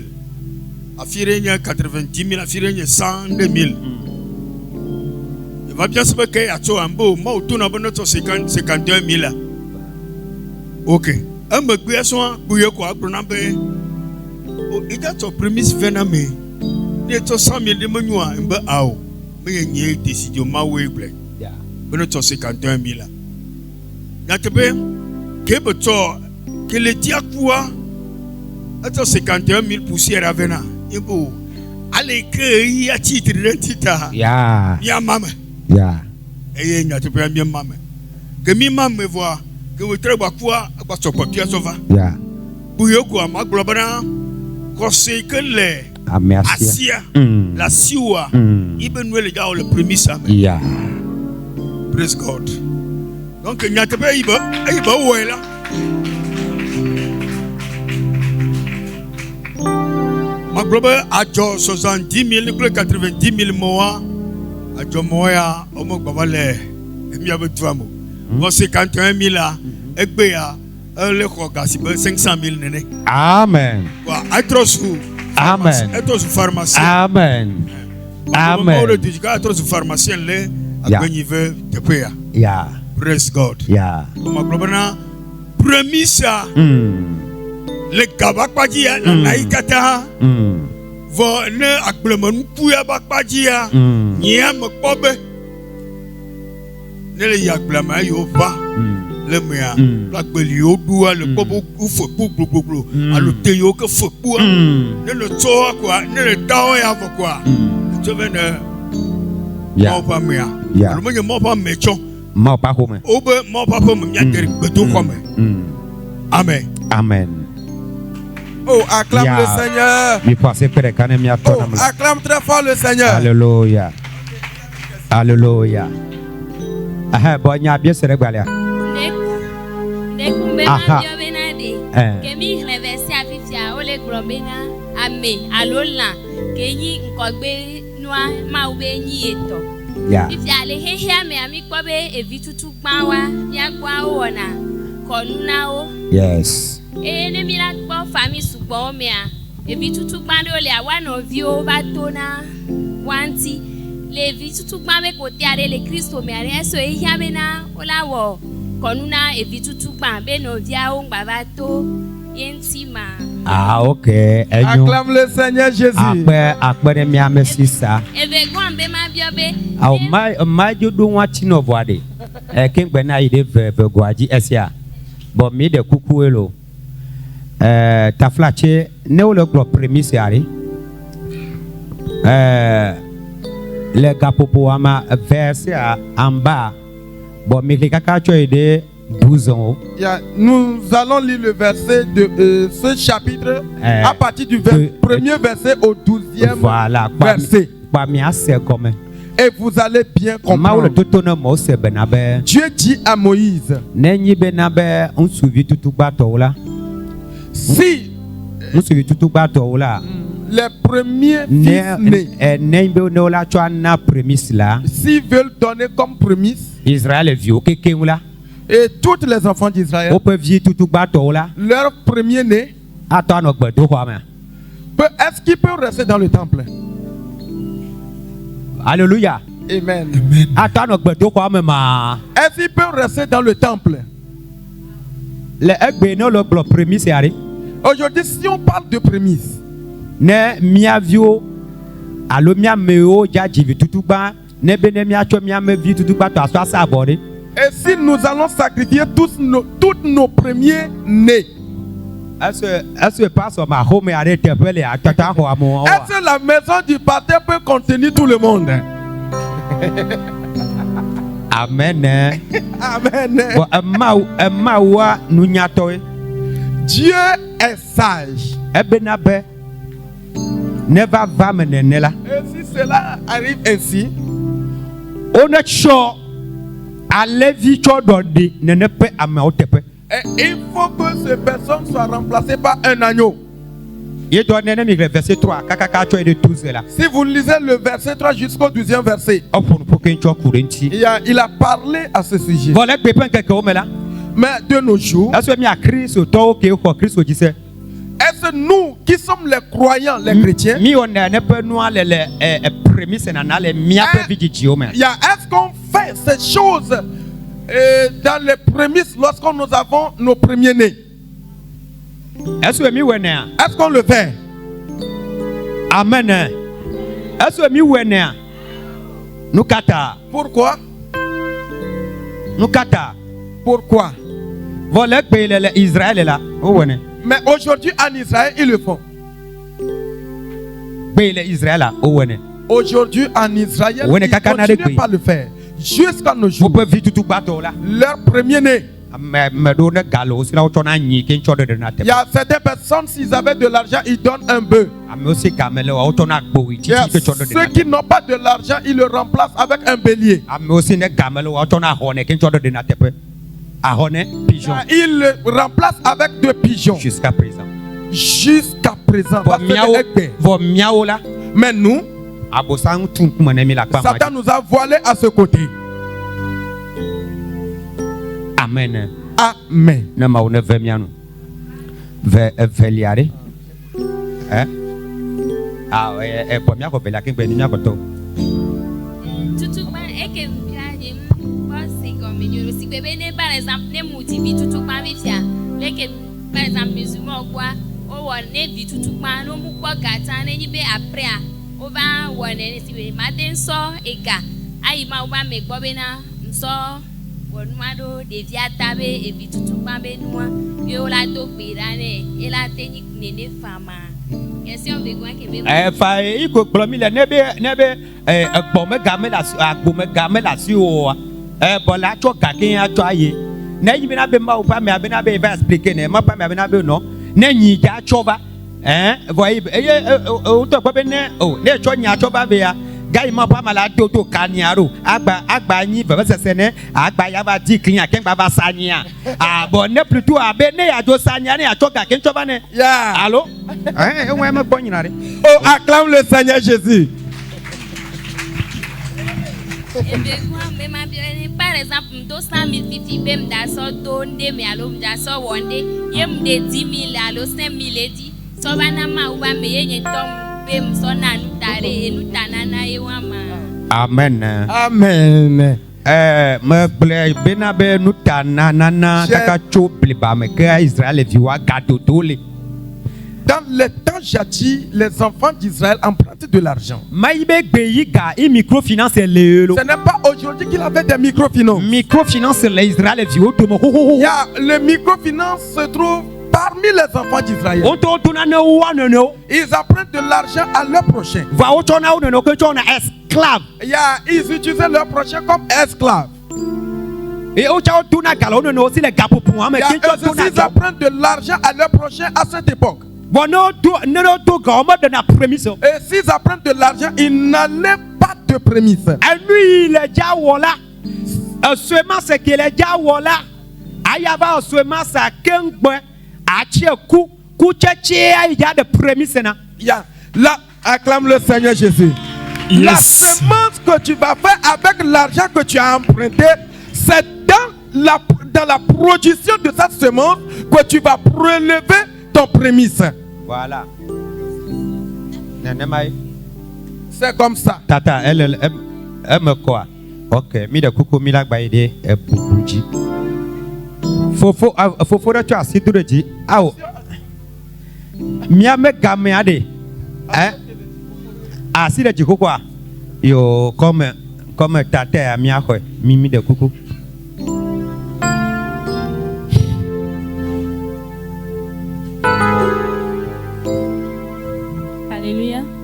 A fiare 90 000, a fiare 102 000. Il va bien se que à toi un beau, moi autour n'a pas notre 51 000. Ok. Un me gué soin, bouillé quoi, pronambe. Il y a ton prémisse venamé. Il y a 100 000 de menua, un peu à eau. Mais il y a décidé au Mawéble. Il y a 51 000. Il y a que le diacoua a 51 000 poussières à venir. Il faut aller créer à titre d'identité. Yeah. Bien, maman. Yeah. Et il y a bien, maman. Que mi maman me voit, que vous travaillez quoi, à quoi tu as sauvé. Yeah. Bouyoko, ma globana. Conseil que les Asia, la Siwa, Ibn Well est le premier samedi. Yeah. Praise God. Donc, il n'y a pas Iba où est là. Ma globale a 70 000, 90 000 mois. A Jomoya, au Mokbavale, et mi avec toi. Moi, 51 000 là, et Béa. Le Koga, 500 000 néné. Amen. Amen. Et aux pharmaciens. Amen. Amen. Le digital, et aux pharmaciens, les agonives de payer. Yeah. Praise God. Yeah. Comme globana, premier ça. Le Kabakpadia, la Naikata. Vos ne akblemon pouya bakpadia. Niam kobe. Ne le yakblama yoba. Le mea, la belio doua, le bobo ou fou, à l'otéo que fou, ne le toa quoi, ne le tao et avant quoi. Tu venais, mon pas mea, le monde mon pas méchant, mon pas comme, obe mon pas comme, y'a des bétons comme. Amen. Amen. Oh, acclame le Seigneur. Oh, acclame très fort le Seigneur. Alléluia. Alléluia. Ah, bon, il y a bien ce régalé. Aha. Kemi reverse afifia ole grobena ame alola kenyi nkogbe nua ma ube nyi eto. Yeah. Ifia le hehia me ami kwobe evitutu gbawa ya gwa wona konuna o. Yes. Ne mira gbo fami sugbo me a evitutu gbande ole awa no vi o ba tona wanti le evitutu gbawe ko ti are le Kristo me are so ehia me na ola wo konuna evitutu gbabe no via o ngbabato yentima. Ah, ok. Acclame le Seigneur Jésus. Akpere mi amesi sa. Eve gombe ma biobe. Ah, ma jodo wati no boade. Kengbe na ide ve gwaji esia. Bon mi de kuku elo. Taflache ne o le gro premise ari. Le gapopo ama verse en bas. Bon, mais les caca tu as 12 ans. Nous allons lire le verset de ce chapitre à partir du premier verset au 12e voilà, verset. Et vous allez bien comprendre. Dieu dit à Moïse, si les premiers fils nés, s'ils veulent donner comme prémisse, Israël est vieux, et tous les enfants d'Israël, leur premier-né, est-ce qu'ils peuvent rester dans le temple? Alléluia. Amen. Est-ce qu'ils peuvent rester dans le temple? Aujourd'hui, si on parle de prémisse, et si nous allons sacrifier toutes nos premiers nés, Est-ce que passe ma home et arrête un peu les attends à mon. Est-ce que la maison du pasteur peut contenir tout le monde? Amen. Amen. Dieu est sage. Et si cela arrive ainsi, on est chaud. Allez vite et il faut que ces personnes soient remplacées par un agneau. Verset 3. Si vous lisez le verset 3 jusqu'au 12e verset, il a parlé à ce sujet. Mais de nos jours, est-ce nous qui sommes les croyants, les chrétiens, est-ce qu'on fait ces choses dans les prémices lorsque nous avons nos premiers-nés? Est-ce qu'on le fait? Amen. Est-ce que nous kata? Pourquoi? Nous kata. Pourquoi? Voilà que Israël est là. Mais aujourd'hui en Israël, ils le font. Aujourd'hui en Israël, ils ne continuent pas le faire. Jusqu'à nos jours, leur premier-né. Il y a certaines personnes, s'ils avaient de l'argent, ils donnent un bœuf. Ceux qui n'ont pas de l'argent, ils le remplacent avec un bélier. Ils le remplacent avec 2 pigeons. Jusqu'à présent. Jusqu'à présent. Mais nous, Satan nous a voilés à ce côté. Amen. Amen. Par exemple, les motifs tout par exemple, musulman quoi, on est vite tout man, on quoi gâtan, et be après, on va one et si matin so et ga, aïma on va me bobena, so, on m'a dévié à tabe et vite tout man benoît, yo la do pirane, et la technique n'est femme. Question de quoi que me. Fa iko promis le nebe bombe gamela bombe gamela si o bola cho gakin a to aye na yimi na be ma upa me abena be va expliquer ne ma pa me abena be no na nyi ja chova voye o to pe ne o ne cho nya chova be ya gai ma pa mala to kaniaro agba nyi va sese ne agba ya ba di clean aken ba sanya bon ne plutôt abene ya do sanya ne a cho gakin chova ne allô on me bon nyina re oh acclame le Seigneur Jésus. Par exemple, 200 000 fifi bem da so donde me alum da so wonde yem de 10 000 alo 5 000 edi so bana ma uba me yenye tom bem so na nutare enu tanana ewama. Amen. Amen. Me ble bena be nutanana taka chople ba me ka Israël viwa gado dole. Dans les temps jadis, les enfants d'Israël empruntent de l'argent. Ce n'est pas aujourd'hui qu'il avait des microfinances. Le microfinance se trouve parmi les enfants d'Israël. Ils empruntent de l'argent à leur prochain. Ils utilisaient leur prochain comme esclaves. Et ils empruntent de l'argent à leur prochain à cette époque. Et s'ils apprennent de l'argent, ils n'allaient pas de prémices. Et lui, il est déjà voilà. Seulement ce qu'il est déjà voilà. Ayava seulement ça qu'un achie coup il y a des prémices. Là, acclame le Seigneur Jésus. Yes. La semence que tu vas faire avec l'argent que tu as emprunté, c'est dans la production de cette semence que tu vas prélever ton prémisse. Voilà. C'est comme ça. Tata, elle me quoi? Ok, mi de coucou mi la baide e bubuji. Fofo tu as si tout dit. Ah. Mi a me game ade. Ah si de jiko quoi? Yo comme tata mi a quoi? Mi de coucou.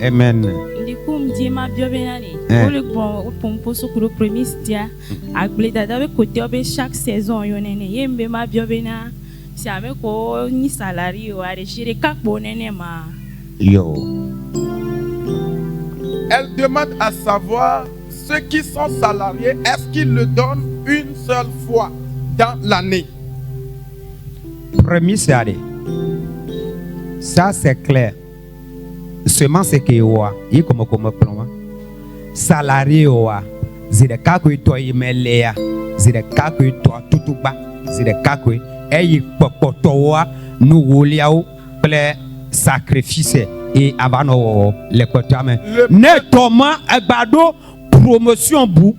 Amen. Ndikum diema biobenani. Pour le bon pompo sokuro premise dia. Agble dada be côté obe chaque saison yonene. Yembe ma biobena. Si ame ko ni salari o are jire kakbo nene ma. Yo. Elle demande à savoir ceux qui sont salariés, est-ce qu'ils le donnent une seule fois dans l'année? Premise allez. Ça c'est clair. Seulement c'est que oa, il comme plan. Salarié oa, zile kako ito imelea, zile kako ito tutuba, zile kako eyi popoto oa nous woliao ple sacrifice et abano le kotame. Ne toma agbado promotion bou.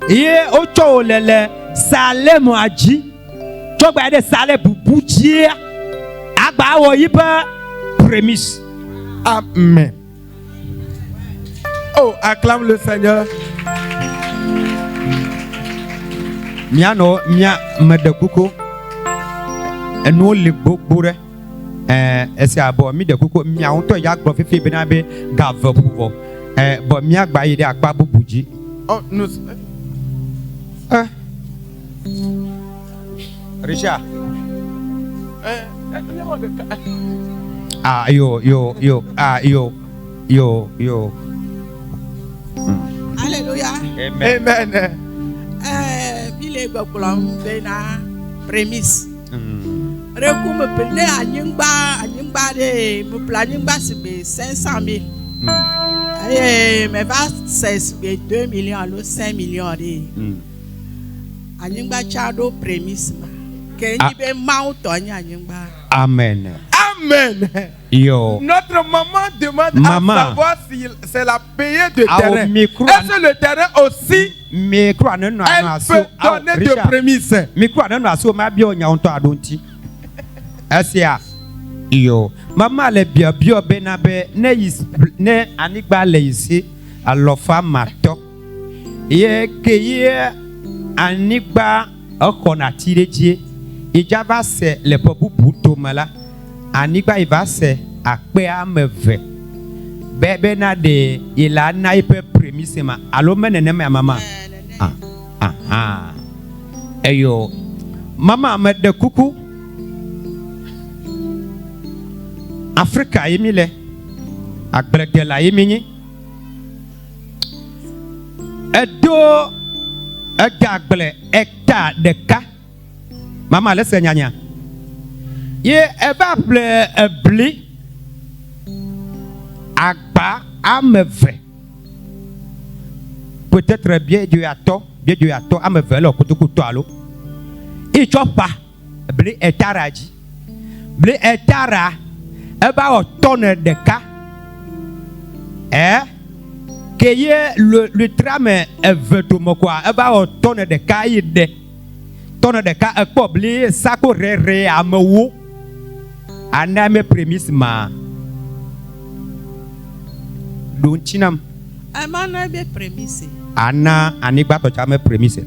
Ye ocho lele salé mo aji. Togba de salé bubu ji. Agba wo yipa prémisse. Amen. Oh, acclame le Seigneur. Miano mia medekuko. Eno le bobure. Ese abo mi de kuko mia onto ya gbo fefe be na be gave pouvo. Bo mia gba yi de akpa bubuji. Oh, nous. Richard. Ah yo. Alléluia. Amen. Bile gbogbolo bena prémisse. Recoum pele anyingba de me planingba c'est 500 000. Mais va c'est 2 millions alors 5 millions de. Anyingba chado prémisse ma. Que ni be mauto anyingba. Amen. Amen. Yo. Notre maman demande à savoir si c'est la payée de terrain. Est-ce que le terrain aussi elle peut donner de prémices? Asia. Yo. Maman le bio benabe ne anigba le ici alofa mato. Ye keye anigba okonatire die. Ijaba se le pobu buto mala. Anigba iba se akpe ameve. Bebe na de ila na ipe prémisse ma. Alo menene me mama. Eyo. Mama me de kuku. Africa yemile. Akbele la yemini. Edo agagbele hectare de ka. Mama laisse nyanya. Ye eba ple bli agba ameve. Peut-être bien Dieu a tort ameve lo kutukutu alo. I chopa bli etaraji. Bli etara eba o tonne de ka. Que ye le trame veto mokwa eba o tonne de ka ide. Tonne de ka ekobli sako re amewo. Ana me prémisse ma. Don chinam. Amana be prémisse. Ana anigba to chame prémisse.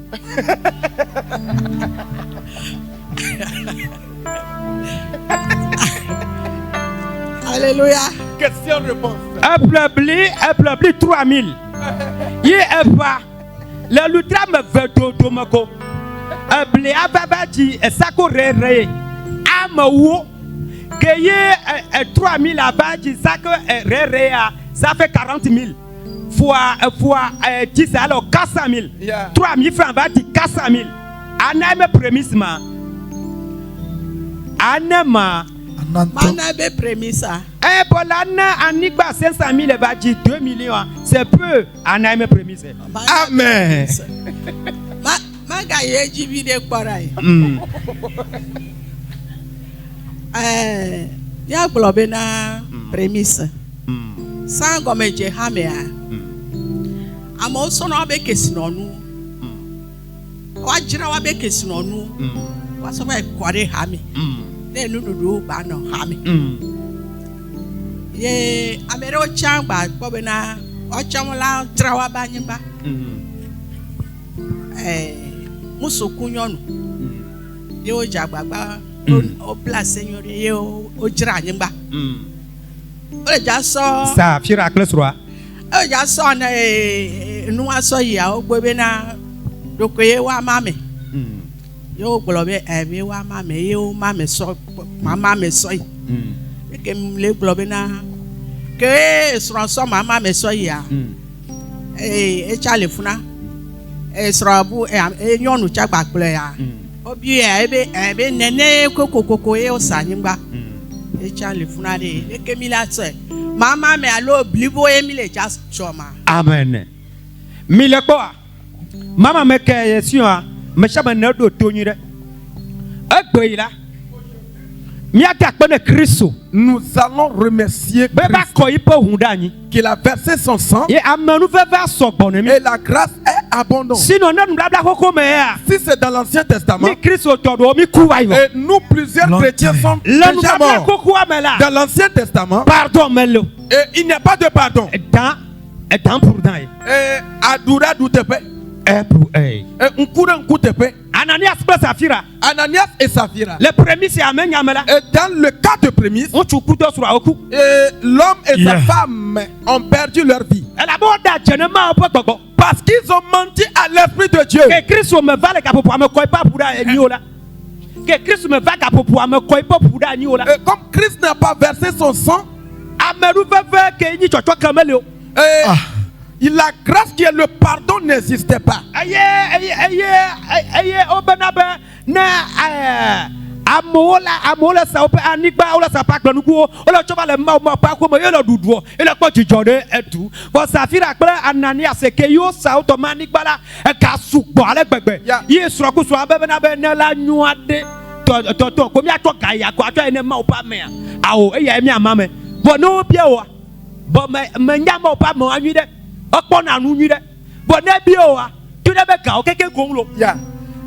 Alléluia. Question réponse. Appelez 3000. Ye eva. Le lutra me veut domako. Appelez ababaji sako re amewo. Que y 3000 à Badji, ça fait 40 000. Fois 10, alors 400 000. 3000 francs, va dire 400 000. Aname prémisse ma. Anema. Manabe prémisse. Bolana, Anigba 500 000, va dire 2 millions. C'est peu. Aname prémisse. Amen. Magaye jibide kwarai. Ya globe na prémisse. Sans gomme je hamea. Amo so no be kesinonu. Wajira wa be kesinonu. Waso ba kware hame. Ne nududu ba no hame. Ye amere o changba gobe na o chamula trawa ba nyimba. Musokunyonu. Ye o jagbagba o place seigneur ye o jira nyimba. o ja so Sa fira kle sroa. o ja so na nu aso ya o gbe na dokoye wa mame yo gbolo be ebe wa mame yo mame so mama me so yi ke le gbolo be na ke so mama me so ya e chale funa e srabu e nyonu chagba kple ya obi ebe nene kokokoko e osanyimba e chale funa de e ke mi la se mama me alo blibo e mi le just choma. Amen. Mile kwa mama me ke yesia me shaba na do tonyi de agbeila mi ata pe na Kristo. Nous allons remercier Beba Christ ko ipo hundani qu'il a versé son sang ye amanu veva sogbon mi et la grâce est abondante. sino na blabla koko me ya Si c'est dans l'Ancien Testament, mi Kristo todo mi kuwa yo et nous plusieurs chrétiens sont le déjà blabla morts. koko amela Dans l'Ancien Testament, pardon melo et il n'y a pas de pardon. Etan pour dan Et Adoura Doutepe, pour et Nkura Nkutepe, Ananias plus Safira Ananias et Saphira. le premier c'est amen yamela Et dans le cas de prémisse, on chukuto sur oku l'homme et sa femme ont perdu leur vie. elle a borda jenema opotogo Parce qu'ils ont menti à l'Esprit de Dieu. que Kristo me vale ka popo me koi pa pura eniola que Kristo me va ka popo me koi pa pura eniola Et comme Christ n'a pas versé son sang, ameru veve ke ni chocho kamelo la grâce qui est le pardon n'existait pas. aye obenabe na amola sa ope anigba ola sa pa gbonu ko ola choba le ma pa ko mo yelo duduo ele po jijode etu bo Safira pe Ananias ke yo sa to ma nigba la e ka supo ale gbegbe yi sro ku so abebe na be na la nyuade to ko mi ato kaya ko ato ene ma opa me awo e ya mi amame bo no bia wa bo me nya ma opa mo anwi de opo na nu nwi de bo na bia wa tu de be ka o keke konlo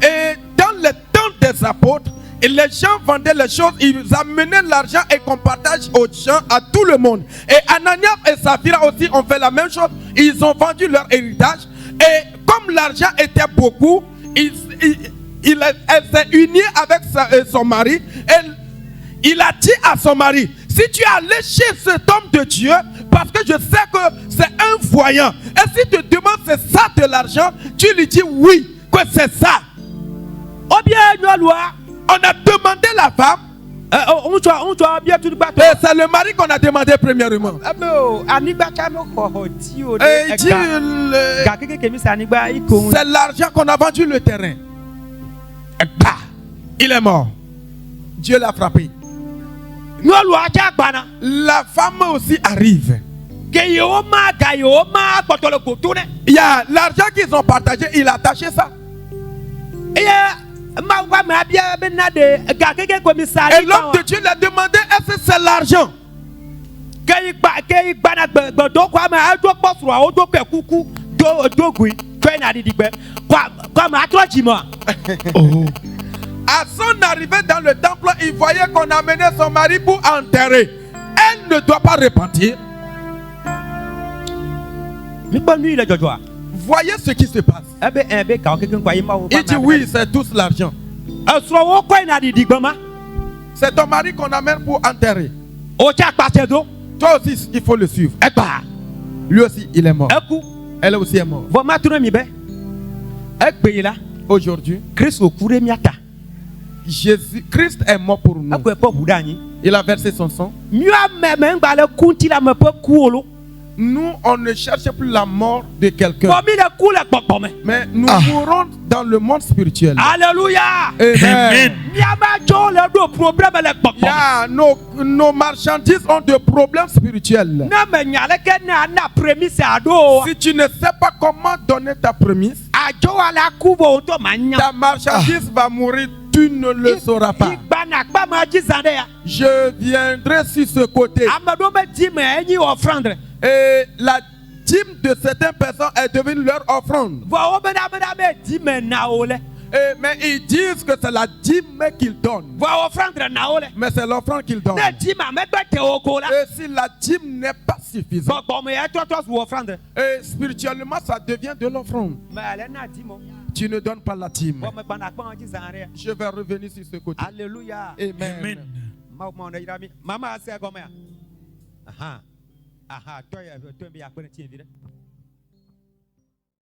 Et dans le temps des apôtres, et les gens vendaient les choses, ils amenaient l'argent et qu'on partage aux gens, à tout le monde. Et Ananias et Saphira aussi ont fait la même chose. Ils ont vendu leur héritage. Et comme l'argent était beaucoup, elle s'est unie avec son mari. Et il a dit à son mari, si tu es allé chez cet homme de Dieu, parce que je sais que c'est un voyant, et si tu te demandes c'est ça de l'argent, tu lui dis oui, que c'est ça. On a demandé la femme. Et c'est le mari qu'on a demandé premièrement. Et il dit, c'est l'argent qu'on a vendu le terrain. Et bah, il est mort. Dieu l'a frappé. La femme aussi arrive. Il y a l'argent qu'ils ont partagé, il a attaché ça. Et l'homme de Dieu lui a demandé, est-ce que c'est l'argent? À son arrivée dans le temple, il voyait qu'on amenait son mari pour enterrer. Elle ne doit pas repentir. Voyez ce qui se passe. Il dit oui, c'est tous l'argent. C'est ton mari qu'on amène pour enterrer. Toi aussi, il faut le suivre. Lui aussi, il est mort. Elle aussi est morte. Aujourd'hui, Jésus-Christ est mort pour nous. Il a versé son sang. Nous, on ne cherche plus la mort de quelqu'un. Mais nous mourrons dans le monde spirituel. Alléluia. Amen. Nos marchandises ont des problèmes spirituels. Si tu ne sais pas comment donner ta prémisse, ta marchandise va mourir. Tu ne le sauras pas. Je viendrai sur ce côté. Et la dîme de certaines personnes est devenue leur offrande. Mais ils disent que c'est la dîme qu'ils donnent. Mais c'est l'offrande qu'ils donnent. Et si la dîme n'est pas suffisante, et spirituellement ça devient de l'offrande. Tu ne donnes pas la dîme. Je vais revenir sur ce côté. Alléluia. Amen. Maman Aha. Aha, toi, bien, après, tiens, vite.